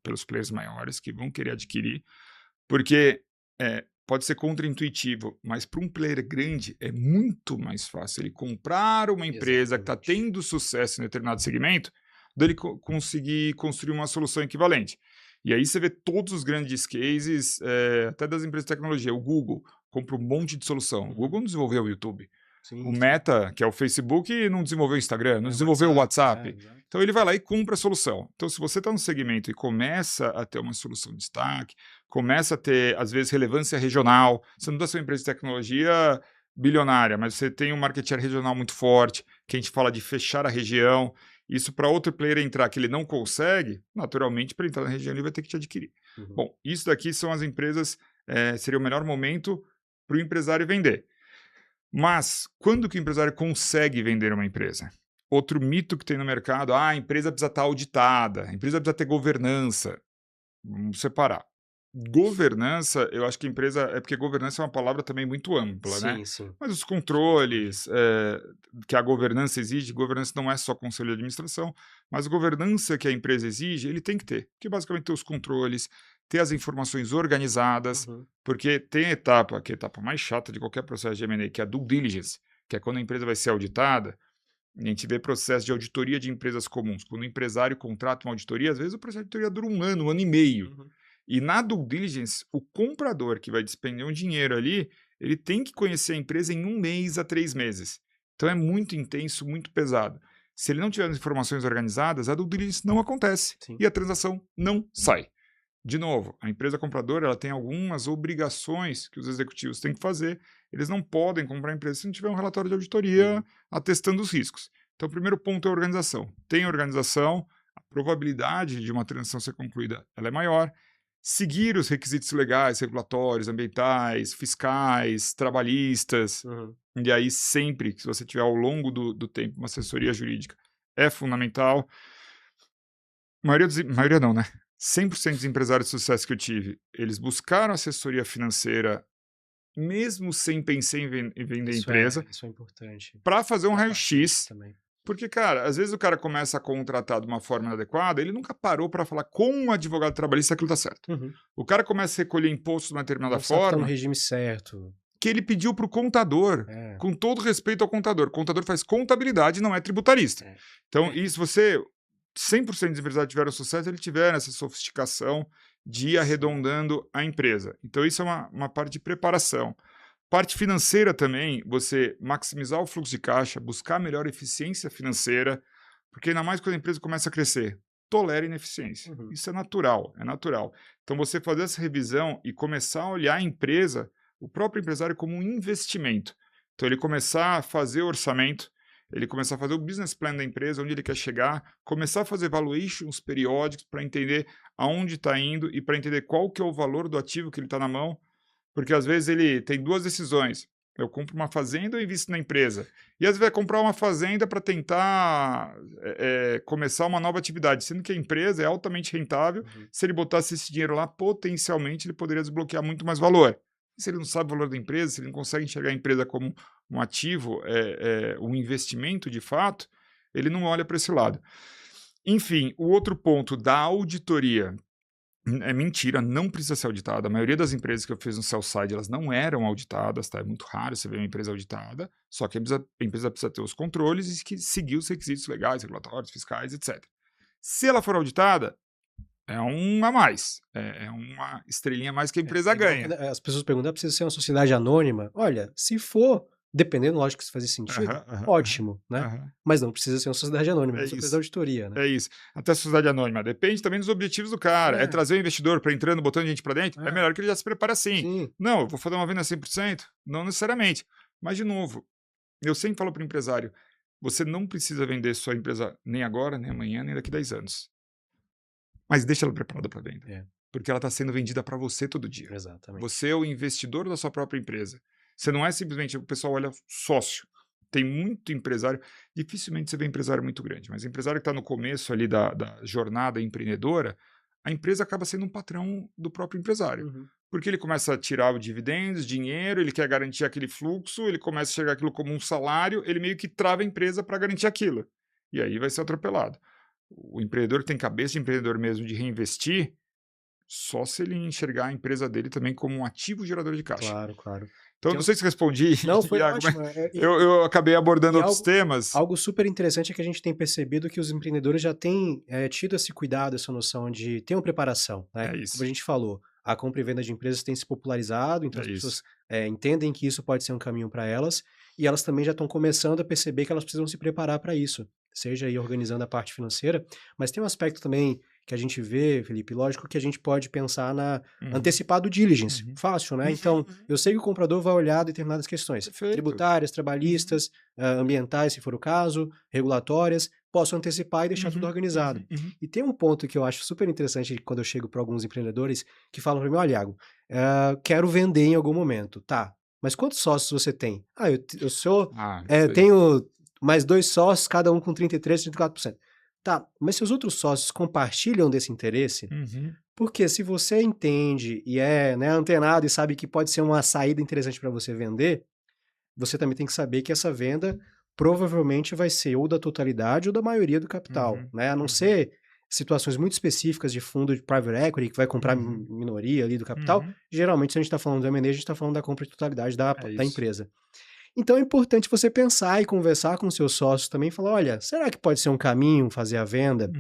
pelos players maiores que vão querer adquirir, porque pode ser contraintuitivo, mas para um player grande é muito mais fácil ele comprar uma empresa que está tendo sucesso em determinado segmento, dele conseguir construir uma solução equivalente. E aí você vê todos os grandes cases, até das empresas de tecnologia. O Google compra um monte de solução. O Google não desenvolveu o YouTube. O Meta, que é o Facebook, não desenvolveu o Instagram, não desenvolveu o WhatsApp. Então ele vai lá e compra a solução. Então se você está no segmento e começa a ter uma solução de destaque, começa a ter, às vezes, relevância regional, você não está sendo uma empresa de tecnologia bilionária, mas você tem um market share regional muito forte, que a gente fala de fechar a região. Isso para outro player entrar que ele não consegue, naturalmente, para entrar na região ele vai ter que te adquirir. Uhum. Bom, isso daqui são as empresas, seria o melhor momento para o empresário vender. Mas quando que o empresário consegue vender uma empresa? Outro mito que tem no mercado, a empresa precisa estar auditada, a empresa precisa ter governança. Vamos separar. Governança, eu acho que empresa... É porque governança é uma palavra também muito ampla, né? Sim. Mas os controles que a governança exige, governança não é só conselho de administração, mas a governança que a empresa exige, ele tem que ter. Que basicamente ter os controles, ter as informações organizadas, porque tem a etapa, que é a etapa mais chata de qualquer processo de M&A, que é a due diligence, que é quando a empresa vai ser auditada. A gente vê processo de auditoria de empresas comuns. Quando o empresário contrata uma auditoria, às vezes o processo de auditoria dura um ano e meio. E na due diligence, o comprador que vai despender um dinheiro ali, ele tem que conhecer a empresa em 1 mês a 3 meses. Então é muito intenso, muito pesado. Se ele não tiver as informações organizadas, a due diligence não acontece. Sim. E a transação não sai. De novo, a empresa compradora ela tem algumas obrigações que os executivos têm que fazer. Eles não podem comprar a empresa se não tiver um relatório de auditoria atestando os riscos. Então, o primeiro ponto é a organização. Tem organização, a probabilidade de uma transação ser concluída ela é maior. Seguir os requisitos legais, regulatórios, ambientais, fiscais, trabalhistas. E aí, sempre que você tiver ao longo do tempo uma assessoria jurídica, é fundamental. Maioria não, né? 100% dos empresários de sucesso que eu tive, eles buscaram assessoria financeira mesmo sem pensar em vender empresa. Isso é importante. Para fazer um raio-x. Também. Porque, cara, às vezes o cara começa a contratar de uma forma inadequada, ele nunca parou para falar com um advogado trabalhista aquilo tá certo. O cara começa a recolher imposto de uma determinada forma. Tá no regime certo. Que ele pediu para o contador, com todo respeito ao contador. O contador faz contabilidade, não é tributarista. Então, e se você... 100% dos empresários tiveram sucesso, eles tiveram essa sofisticação de ir arredondando a empresa. Então, isso é uma parte de preparação. Parte financeira também, você maximizar o fluxo de caixa, buscar melhor eficiência financeira, porque ainda mais quando a empresa começa a crescer, tolera ineficiência. Isso é natural, é natural. Então, você fazer essa revisão e começar a olhar a empresa, o próprio empresário como um investimento. Então, ele começar a fazer orçamento, ele começar a fazer o business plan da empresa, onde ele quer chegar, começar a fazer valuations periódicos para entender aonde está indo e para entender qual que é o valor do ativo que ele está na mão, porque às vezes ele tem 2 decisões. Eu compro uma fazenda ou invisto na empresa? E às vezes vai comprar uma fazenda para tentar começar uma nova atividade, sendo que a empresa é altamente rentável. Se ele botasse esse dinheiro lá, potencialmente ele poderia desbloquear muito mais valor. Se ele não sabe o valor da empresa, se ele não consegue enxergar a empresa como um ativo, um investimento de fato, ele não olha para esse lado. Enfim, o outro ponto da auditoria é mentira, não precisa ser auditada. A maioria das empresas que eu fiz no sell side, elas não eram auditadas, tá? É muito raro você ver uma empresa auditada, só que a empresa precisa ter os controles e seguir os requisitos legais, regulatórios, fiscais, etc. Se ela for auditada, é um a mais, é uma estrelinha a mais que a empresa ganha. As pessoas perguntam, precisa ser uma sociedade anônima? Olha, se for, dependendo, lógico que se fazer sentido, ótimo, né? Mas não precisa ser uma sociedade anônima, é uma auditoria, né? É isso. Até a sociedade anônima. Depende também dos objetivos do cara. É trazer o investidor para entrando, botando gente para dentro, é melhor que ele já se prepare assim. Sim. Não, eu vou fazer uma venda 100%? Não necessariamente. Mas, de novo, eu sempre falo para o empresário, você não precisa vender sua empresa nem agora, nem amanhã, nem daqui a 10 anos. Mas deixa ela preparada para venda. Porque ela está sendo vendida para você todo dia. Exatamente. Você é o investidor da sua própria empresa. Você não é simplesmente, o pessoal olha sócio. Tem muito empresário, dificilmente você vê empresário muito grande, mas empresário que está no começo ali da jornada empreendedora, a empresa acaba sendo um patrão do próprio empresário. Porque ele começa a tirar o dividendos, dinheiro, ele quer garantir aquele fluxo, ele começa a enxergar aquilo como um salário, ele meio que trava a empresa para garantir aquilo. E aí vai ser atropelado. O empreendedor que tem cabeça de empreendedor mesmo de reinvestir, só se ele enxergar a empresa dele também como um ativo gerador de caixa. Claro. Então, não sei se respondi. Não, foi ótimo. Eu acabei abordando outros temas. Algo super interessante é que a gente tem percebido que os empreendedores já têm tido esse cuidado, essa noção de ter uma preparação. Né? Como a gente falou, a compra e venda de empresas tem se popularizado, então as pessoas entendem que isso pode ser um caminho para elas, e elas também já estão começando a perceber que elas precisam se preparar para isso, seja aí organizando a parte financeira, mas tem um aspecto também que a gente vê, Felipe, lógico que a gente pode pensar na antecipado diligence, fácil, né? Então, eu sei que o comprador vai olhar determinadas questões, tributárias, trabalhistas, ambientais, se for o caso, regulatórias, posso antecipar e deixar tudo organizado. E tem um ponto que eu acho super interessante quando eu chego para alguns empreendedores que falam para mim, olha, Iago, quero vender em algum momento, tá? Mas quantos sócios você tem? Eu tenho mais 2 sócios, cada um com 33%, 34%. Tá, mas se os outros sócios compartilham desse interesse, porque se você entende e é, né, antenado e sabe que pode ser uma saída interessante para você vender, você também tem que saber que essa venda provavelmente vai ser ou da totalidade ou da maioria do capital, né? A não ser situações muito específicas de fundo de private equity que vai comprar minoria ali do capital, geralmente se a gente está falando do M&A, a gente está falando da compra de totalidade da empresa. Então é importante você pensar e conversar com seus sócios também e falar, olha, será que pode ser um caminho fazer a venda?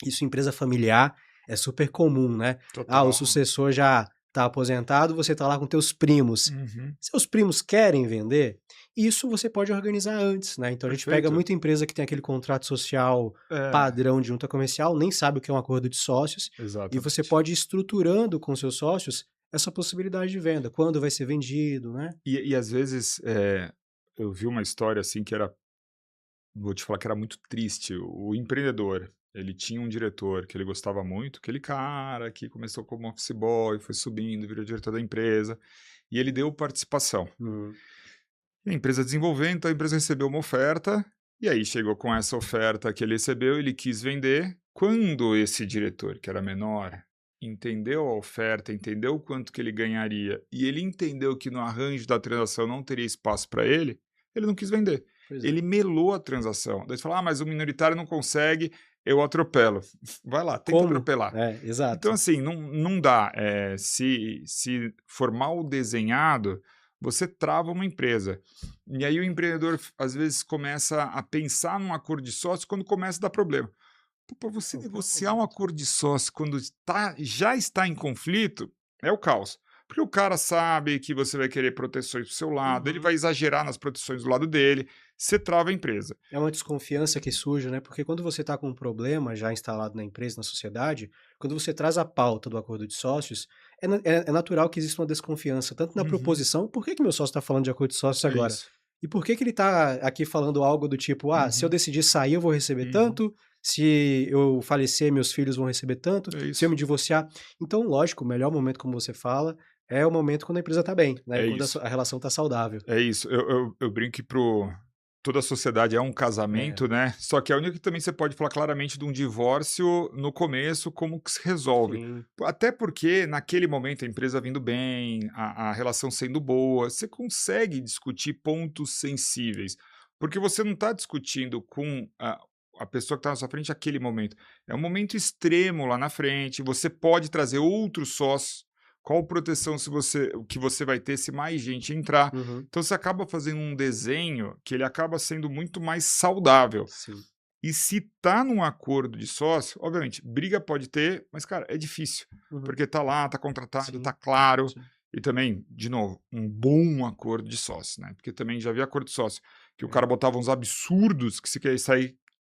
Isso em empresa familiar é super comum, né? Total. O sucessor já está aposentado, você está lá com teus primos. Seus primos querem vender? Isso você pode organizar antes, né? Então a gente pega muita empresa que tem aquele contrato social padrão de junta comercial, nem sabe o que é um acordo de sócios. Exatamente. E você pode ir estruturando com seus sócios essa possibilidade de venda, quando vai ser vendido, né? E às vezes, eu vi uma história assim que era, vou te falar que era muito triste. O empreendedor, ele tinha um diretor que ele gostava muito, aquele cara que começou como office boy, foi subindo, virou diretor da empresa, e ele deu participação. A empresa desenvolveu, então a empresa recebeu uma oferta, e aí chegou com essa oferta que ele recebeu, ele quis vender. Quando esse diretor, que era menor, entendeu a oferta, entendeu o quanto que ele ganharia, e ele entendeu que no arranjo da transação não teria espaço para ele não quis vender. Ele melou a transação. Daí você fala, mas o minoritário não consegue, eu atropelo. Vai lá, tenta atropelar. Exato. Então, assim, não dá. Se for mal desenhado, você trava uma empresa. E aí o empreendedor, às vezes, começa a pensar num acordo de sócio quando começa a dar problema. Para você negociar um acordo de sócio quando já está em conflito, é o caos. Porque o cara sabe que você vai querer proteções do seu lado, ele vai exagerar nas proteções do lado dele, você trava a empresa. É uma desconfiança que surge, né? Porque quando você está com um problema já instalado na empresa, na sociedade, quando você traz a pauta do acordo de sócios, é natural que exista uma desconfiança, tanto na proposição, por que meu sócio está falando de acordo de sócios agora? E por que ele está aqui falando algo do tipo, se eu decidir sair eu vou receber tanto, se eu falecer meus filhos vão receber tanto, se eu me divorciar. Então, lógico, o melhor momento, como você fala, é o momento quando a empresa está bem, né? Quando a relação está saudável. É isso. Eu brinco que toda a sociedade é um casamento, né? Só que a única que também você pode falar claramente de um divórcio no começo, como que se resolve. Sim. Até porque, naquele momento, a empresa vindo bem, a relação sendo boa, você consegue discutir pontos sensíveis. Porque você não está discutindo com a pessoa que está na sua frente naquele momento. É um momento extremo lá na frente, você pode trazer outros sócios. Qual proteção que você vai ter se mais gente entrar? Então você acaba fazendo um desenho que ele acaba sendo muito mais saudável. Sim. E se tá num acordo de sócio, obviamente, briga pode ter, mas, cara, é difícil. Porque tá lá, tá contratado, tá claro. E também, de novo, um bom acordo de sócio, né? Porque também já vi acordo de sócio que o cara botava uns absurdos que se quer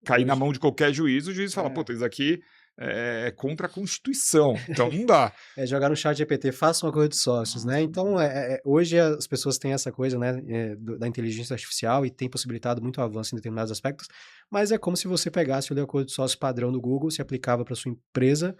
cair na mão de qualquer juiz, o juiz fala, puta, isso aqui é contra a Constituição, então não dá. Jogar no chat GPT, faça um acordo de sócios, né? Então, hoje as pessoas têm essa coisa, né, da inteligência artificial e tem possibilitado muito avanço em determinados aspectos, mas é como se você pegasse o acordo de sócios padrão do Google, se aplicava para sua empresa,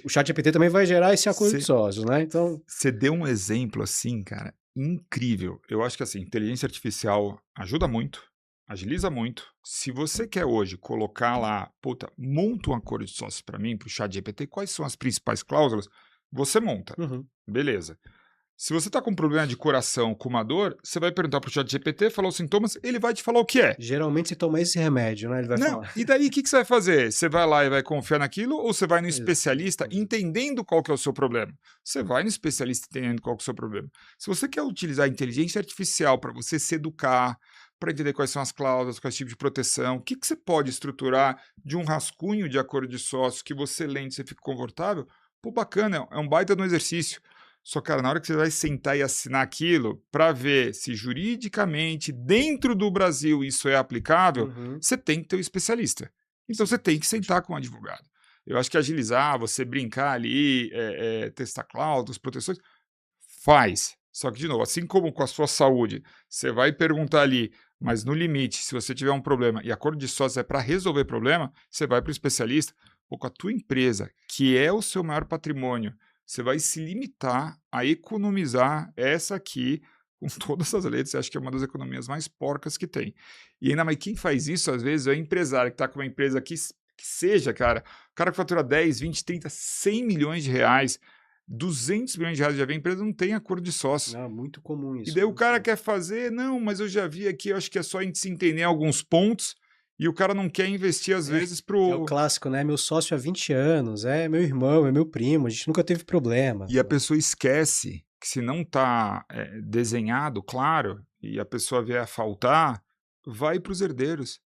o chat GPT também vai gerar esse acordo de sócios, né? Então... Você deu um exemplo assim, cara, incrível. Eu acho que assim, inteligência artificial ajuda muito, agiliza muito. Se você quer hoje colocar lá, puta, monta um acordo de sócios para mim, para o chat GPT, quais são as principais cláusulas? Você monta. Beleza. Se você tá com um problema de coração, com uma dor, você vai perguntar pro chat GPT, falar os sintomas, ele vai te falar o que é. Geralmente você toma esse remédio, né? Ele vai falar. E daí o que você vai fazer? Você vai lá e vai confiar naquilo ou você vai no especialista entendendo qual que é o seu problema? Você vai no especialista entendendo qual que é o seu problema. Se você quer utilizar a inteligência artificial para você se educar, para entender quais são as cláusulas, quais tipos de proteção, o que você pode estruturar de um rascunho de acordo de sócio que você lendo e você fica confortável, pô, bacana, é um baita no exercício. Só, cara, na hora que você vai sentar e assinar aquilo, para ver se juridicamente, dentro do Brasil, isso é aplicável, você tem que ter um especialista. Então, você tem que sentar com um advogado. Eu acho que agilizar, você brincar ali, testar cláusulas, proteções, faz. Só que, de novo, assim como com a sua saúde, você vai perguntar ali, mas no limite, se você tiver um problema e acordo de sócios é para resolver problema, você vai para o especialista. Ou com a tua empresa, que é o seu maior patrimônio, você vai se limitar a economizar essa aqui, com todas as letras, você acha que é uma das economias mais porcas que tem. E ainda mais quem faz isso, às vezes, é o empresário que está com uma empresa que seja, cara, o cara que fatura 10, 20, 30, 100 milhões de reais, 200 milhões de reais, já vem a empresa, não tem acordo de sócio. Não, muito comum isso. E daí o cara quer fazer, não, mas eu já vi aqui, eu acho que é só a gente se entender em alguns pontos, e o cara não quer investir, às vezes, pro... É o clássico, né? Meu sócio há 20 anos, é meu irmão, é meu primo, a gente nunca teve problema. E a pessoa esquece que se não está desenhado, claro, e a pessoa vier a faltar, vai para os herdeiros.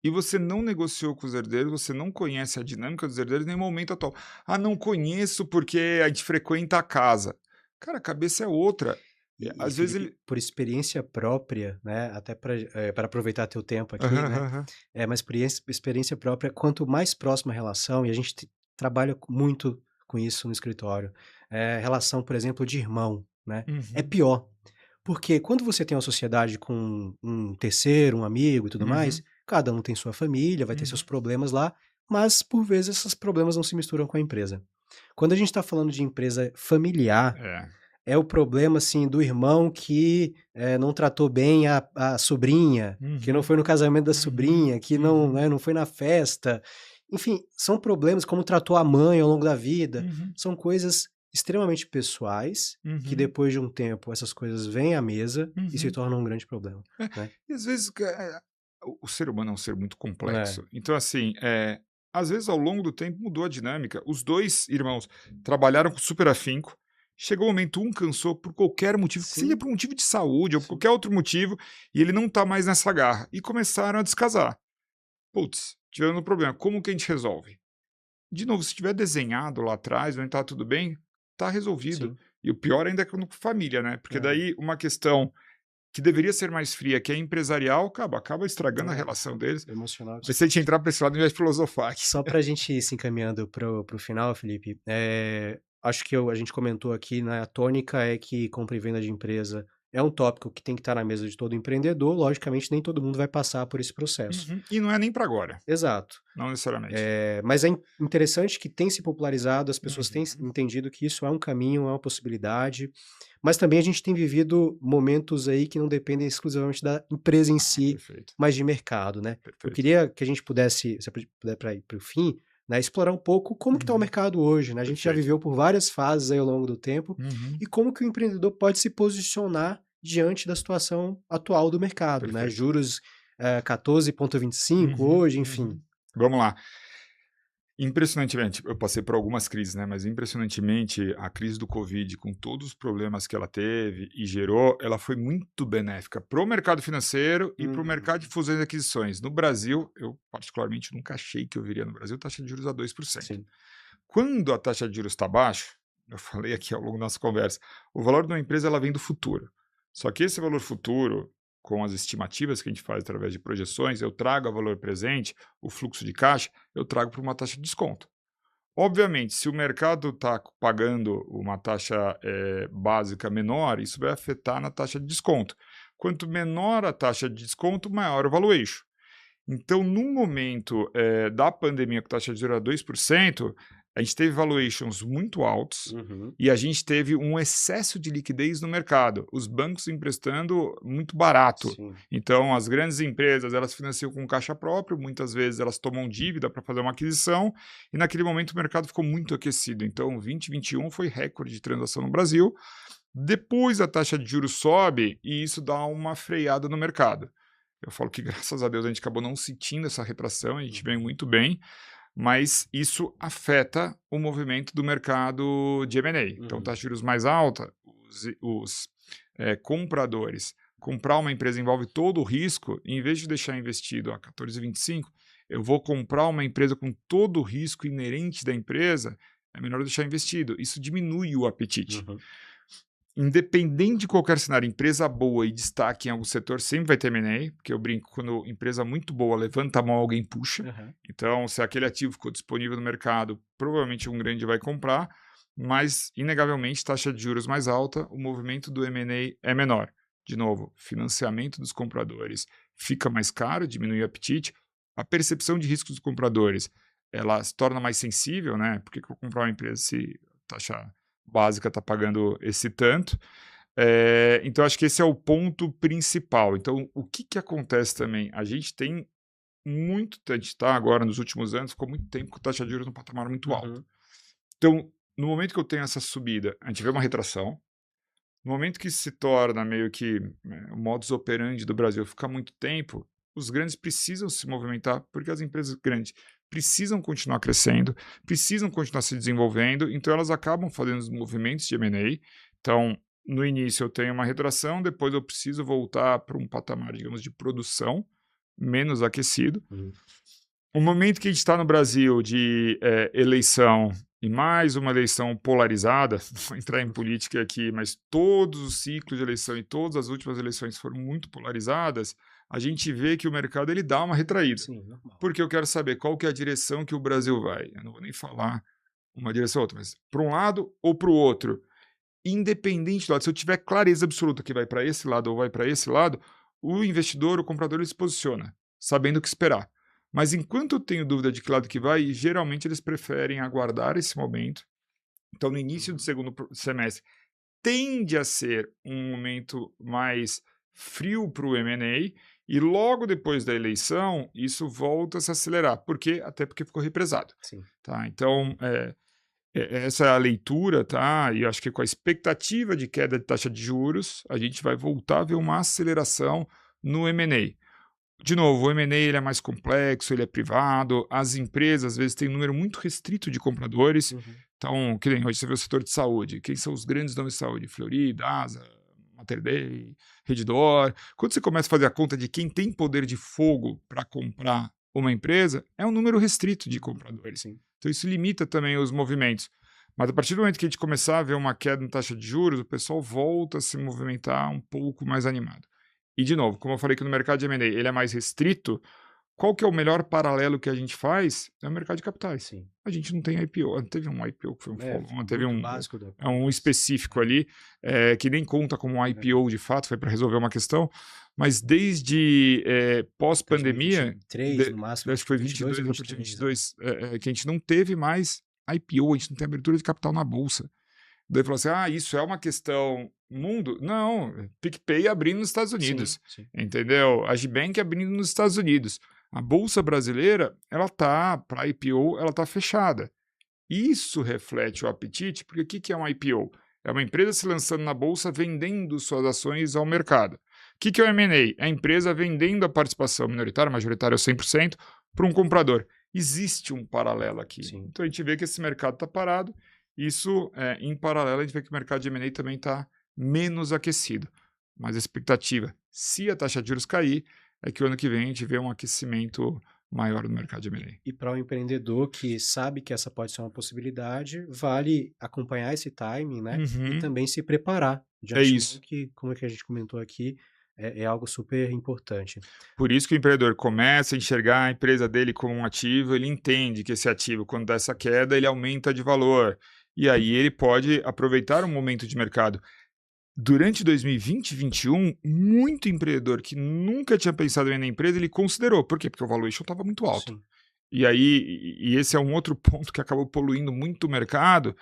E você não negociou com os herdeiros, você não conhece a dinâmica dos herdeiros nem o momento atual. Ah, não conheço porque a gente frequenta a casa. Cara, a cabeça é outra. Às vezes Felipe, ele... por experiência própria, né? Até para aproveitar teu tempo aqui, né? Mas por experiência própria, quanto mais próxima a relação, e a gente trabalha muito com isso no escritório, relação, por exemplo, de irmão, né? É pior. Porque quando você tem uma sociedade com um terceiro, um amigo e tudo mais, cada um tem sua família, vai ter seus problemas lá, mas por vezes esses problemas não se misturam com a empresa. Quando a gente está falando de empresa familiar, é o problema, assim, do irmão que não tratou bem a sobrinha, que não foi no casamento da sobrinha, que não foi na festa. Enfim, são problemas como tratou a mãe ao longo da vida. São coisas extremamente pessoais, que depois de um tempo essas coisas vêm à mesa e se tornam um grande problema. Né? E às vezes o ser humano é um ser muito complexo. Então, assim, às vezes ao longo do tempo mudou a dinâmica. Os dois irmãos trabalharam com super afinco. Chegou o momento, um cansou por qualquer motivo, seja por um motivo de saúde ou por qualquer outro motivo, e ele não tá mais nessa garra. E começaram a descasar. Putz, tiveram um problema. Como que a gente resolve? De novo, se tiver desenhado lá atrás, onde tá tudo bem, tá resolvido. E o pior ainda é com família, né? Porque daí uma questão que deveria ser mais fria, que é empresarial, acaba estragando a relação deles. Emocional. Mas se a gente entrar para esse lado, a gente vai filosofar aqui. Só para a gente ir se encaminhando para o final, Felipe, acho que a gente comentou aqui, né, a tônica é que compra e venda de empresa é um tópico que tem que estar na mesa de todo empreendedor. Logicamente, nem todo mundo vai passar por esse processo. E não é nem para agora. Exato. Não necessariamente. Mas é interessante que tem se popularizado, as pessoas têm entendido que isso é um caminho, é uma possibilidade. Mas também a gente tem vivido momentos aí que não dependem exclusivamente da empresa em si, mas de mercado, né? Eu queria que a gente pudesse, se puder para ir para o fim, né, explorar um pouco como que está o mercado hoje, né? A gente já viveu por várias fases aí ao longo do tempo e como que o empreendedor pode se posicionar diante da situação atual do mercado, né? Juros 14,25 hoje, enfim. Vamos lá. Impressionantemente, eu passei por algumas crises, né? Mas impressionantemente, a crise do Covid, com todos os problemas que ela teve e gerou, ela foi muito benéfica para o mercado financeiro e para o mercado de fusões e aquisições. No Brasil, eu particularmente nunca achei que eu viria no Brasil taxa de juros a 2%. Sim. Quando a taxa de juros está baixa, eu falei aqui ao longo da nossa conversa, o valor de uma empresa ela vem do futuro. Só que esse valor futuro, com as estimativas que a gente faz através de projeções, eu trago a valor presente, o fluxo de caixa, eu trago para uma taxa de desconto. Obviamente, se o mercado está pagando uma taxa básica menor, isso vai afetar na taxa de desconto. Quanto menor a taxa de desconto, maior o valuation. Então, no momento da pandemia com taxa de juros a 2%, a gente teve valuations muito altos e a gente teve um excesso de liquidez no mercado. Os bancos emprestando muito barato. Sim. Então, as grandes empresas, elas financiam com caixa próprio, muitas vezes elas tomam dívida para fazer uma aquisição e naquele momento o mercado ficou muito aquecido. Então, 2021 foi recorde de transação no Brasil. Depois a taxa de juros sobe e isso dá uma freada no mercado. Eu falo que, graças a Deus, a gente acabou não sentindo essa retração, a gente veio muito bem, mas isso afeta o movimento do mercado de M&A. Então, taxa de juros mais alta, os compradores, comprar uma empresa envolve todo o risco, e em vez de deixar investido a 14,25, eu vou comprar uma empresa com todo o risco inerente da empresa, é melhor deixar investido. Isso diminui o apetite. independente de qualquer cenário, empresa boa e destaque em algum setor sempre vai ter M&A, porque eu brinco, quando empresa muito boa levanta a mão, alguém puxa. Então, se aquele ativo ficou disponível no mercado, provavelmente um grande vai comprar, mas, inegavelmente, taxa de juros mais alta, o movimento do M&A é menor. De novo, financiamento dos compradores fica mais caro, diminui o apetite, a percepção de risco dos compradores ela se torna mais sensível, né? Por que eu vou comprar uma empresa se a taxa básica está pagando esse tanto? Então, acho que esse é o ponto principal. Então, o que acontece também? A gente tem a gente está agora, nos últimos anos, ficou muito tempo com a taxa de juros num patamar muito alto. Então, no momento que eu tenho essa subida, a gente vê uma retração. No momento que isso se torna meio que o modus operandi do Brasil fica muito tempo, os grandes precisam se movimentar, porque as empresas grandes precisam continuar crescendo, precisam continuar se desenvolvendo, então elas acabam fazendo os movimentos de M&A. Então, no início eu tenho uma retração, depois eu preciso voltar para um patamar, digamos, de produção menos aquecido. O momento que a gente está no Brasil de eleição e mais uma eleição polarizada, não vou entrar em política aqui, mas todos os ciclos de eleição e todas as últimas eleições foram muito polarizadas, a gente vê que o mercado ele dá uma retraída. Sim, normal. Porque eu quero saber qual que é a direção que o Brasil vai. Eu não vou nem falar uma direção ou outra, mas para um lado ou para o outro. Independente do lado, se eu tiver clareza absoluta que vai para esse lado ou vai para esse lado, o investidor, o comprador, ele se posiciona, sabendo o que esperar. Mas enquanto eu tenho dúvida de que lado que vai, geralmente eles preferem aguardar esse momento. Então, no início do segundo semestre, tende a ser um momento mais frio para o M&A, e logo depois da eleição, isso volta a se acelerar. Por quê? Até porque ficou represado. Sim. Tá? Então, essa é a leitura, tá? E eu acho que com a expectativa de queda de taxa de juros, a gente vai voltar a ver uma aceleração no M&A. De novo, o M&A ele é mais complexo, ele é privado, as empresas às vezes têm um número muito restrito de compradores. Então, que nem hoje você vê o setor de saúde, quem são os grandes nomes de saúde? Fleury, Asa, Mater Dei, Redditor. Quando você começa a fazer a conta de quem tem poder de fogo para comprar uma empresa, é um número restrito de compradores. Sim. Então isso limita também os movimentos. Mas a partir do momento que a gente começar a ver uma queda na taxa de juros, o pessoal volta a se movimentar um pouco mais animado. E, de novo, como eu falei que no mercado de M&A ele é mais restrito, qual que é o melhor paralelo que a gente faz? É o mercado de capitais. Sim. A gente não tem IPO. Teve um IPO que foi teve básico um específico ali, que nem conta como um IPO de fato, foi para resolver uma questão, mas desde pós-pandemia, 23, no máximo, acho que foi 22 ou 22, que a gente não teve mais IPO, a gente não tem abertura de capital na bolsa. Daí falou assim, isso é uma questão mundo? Não, PicPay abrindo nos Estados Unidos, sim. Entendeu? A Gibank abrindo nos Estados Unidos. A Bolsa Brasileira, ela tá, para IPO, ela tá fechada. Isso reflete o apetite, porque o que é um IPO? É uma empresa se lançando na Bolsa, vendendo suas ações ao mercado. O que é o M&A? É a empresa vendendo a participação minoritária, majoritária ou 100%, para um comprador. Existe um paralelo aqui. Sim. Então a gente vê que esse mercado está parado. Isso, em paralelo, a gente vê que o mercado de M&A também está menos aquecido. Mas a expectativa, se a taxa de juros cair, é que o ano que vem a gente vê um aquecimento maior no mercado de M&A. E para o empreendedor que sabe que essa pode ser uma possibilidade, vale acompanhar esse timing, né? E também se preparar de antemão, isso. Que, como é que a gente comentou aqui, é algo super importante. Por isso que o empreendedor começa a enxergar a empresa dele como um ativo, ele entende que esse ativo, quando dá essa queda, ele aumenta de valor. E aí ele pode aproveitar um momento de mercado. Durante 2020 e 2021, muito empreendedor que nunca tinha pensado na empresa, ele considerou. Por quê? Porque o valuation estava muito alto. Sim. E aí, esse é um outro ponto que acabou poluindo muito o mercado,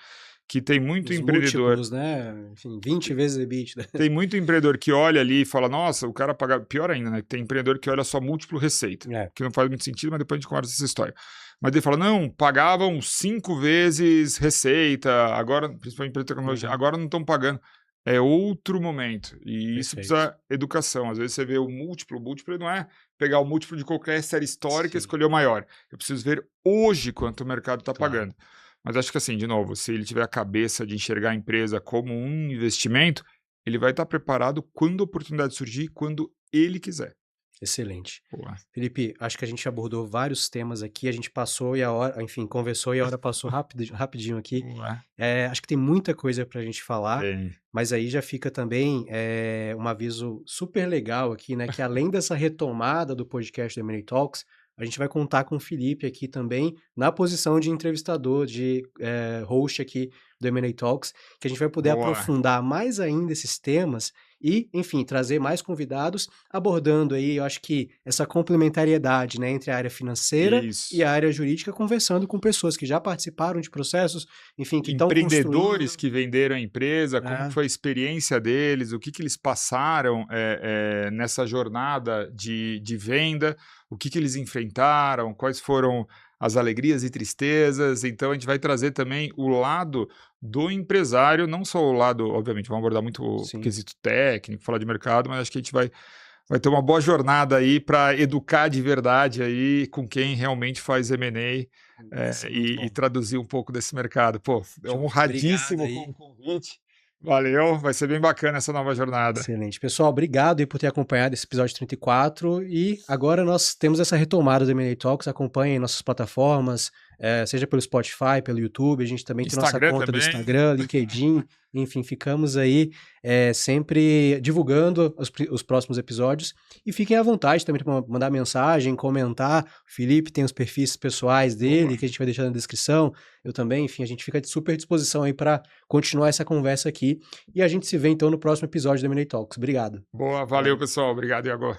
que tem muito empreendedor... múltiplos, né? Enfim, 20 vezes EBITDA. Tem muito empreendedor que olha ali e fala, nossa, o cara paga... Pior ainda, né? Tem empreendedor que olha só múltiplo receita, que não faz muito sentido, mas depois a gente conversa essa história. Mas ele fala, não, pagavam 5 vezes receita, agora, principalmente empresa de tecnologia, agora não estão pagando. É outro momento. E isso precisa educação. Às vezes você vê o múltiplo não é pegar o múltiplo de qualquer série histórica e escolher o maior. Eu preciso ver hoje quanto o mercado está pagando. Mas acho que assim, de novo, se ele tiver a cabeça de enxergar a empresa como um investimento, ele vai estar preparado quando a oportunidade surgir, quando ele quiser. Excelente. Boa. Felipe, acho que a gente abordou vários temas aqui, a gente passou e a hora, enfim, conversou e a hora passou rapidinho aqui. Acho que tem muita coisa para a gente falar, mas aí já fica também um aviso super legal aqui, né? Que além dessa retomada do podcast do M&A Talks, a gente vai contar com o Felipe aqui também na posição de entrevistador, de host aqui do M&A Talks, que a gente vai poder aprofundar mais ainda esses temas e, enfim, trazer mais convidados abordando aí, eu acho que essa complementariedade, né, entre a área financeira e a área jurídica, conversando com pessoas que já participaram de processos, enfim, que estão empreendedores que venderam a empresa, como foi a experiência deles, o que eles passaram nessa jornada de venda, o que eles enfrentaram, quais foram as alegrias e tristezas. Então a gente vai trazer também o lado do empresário, não só o lado, obviamente, vamos abordar muito o quesito técnico, falar de mercado, mas acho que a gente vai ter uma boa jornada aí para educar de verdade aí com quem realmente faz M&A e traduzir um pouco desse mercado. Pô, honradíssimo com o convite. Valeu, vai ser bem bacana essa nova jornada. Excelente. Pessoal, obrigado aí por ter acompanhado esse episódio 34 e agora nós temos essa retomada do M&A Talks, acompanhem nossas plataformas, seja pelo Spotify, pelo YouTube, a gente também tem nossa conta do Instagram, LinkedIn, enfim, ficamos aí sempre divulgando os próximos episódios e fiquem à vontade também para mandar mensagem, comentar. O Felipe tem os perfis pessoais dele que a gente vai deixar na descrição, eu também, enfim, a gente fica de super disposição aí para continuar essa conversa aqui e a gente se vê então no próximo episódio do M&A Talks. Obrigado. Boa, valeu pessoal, obrigado Iago.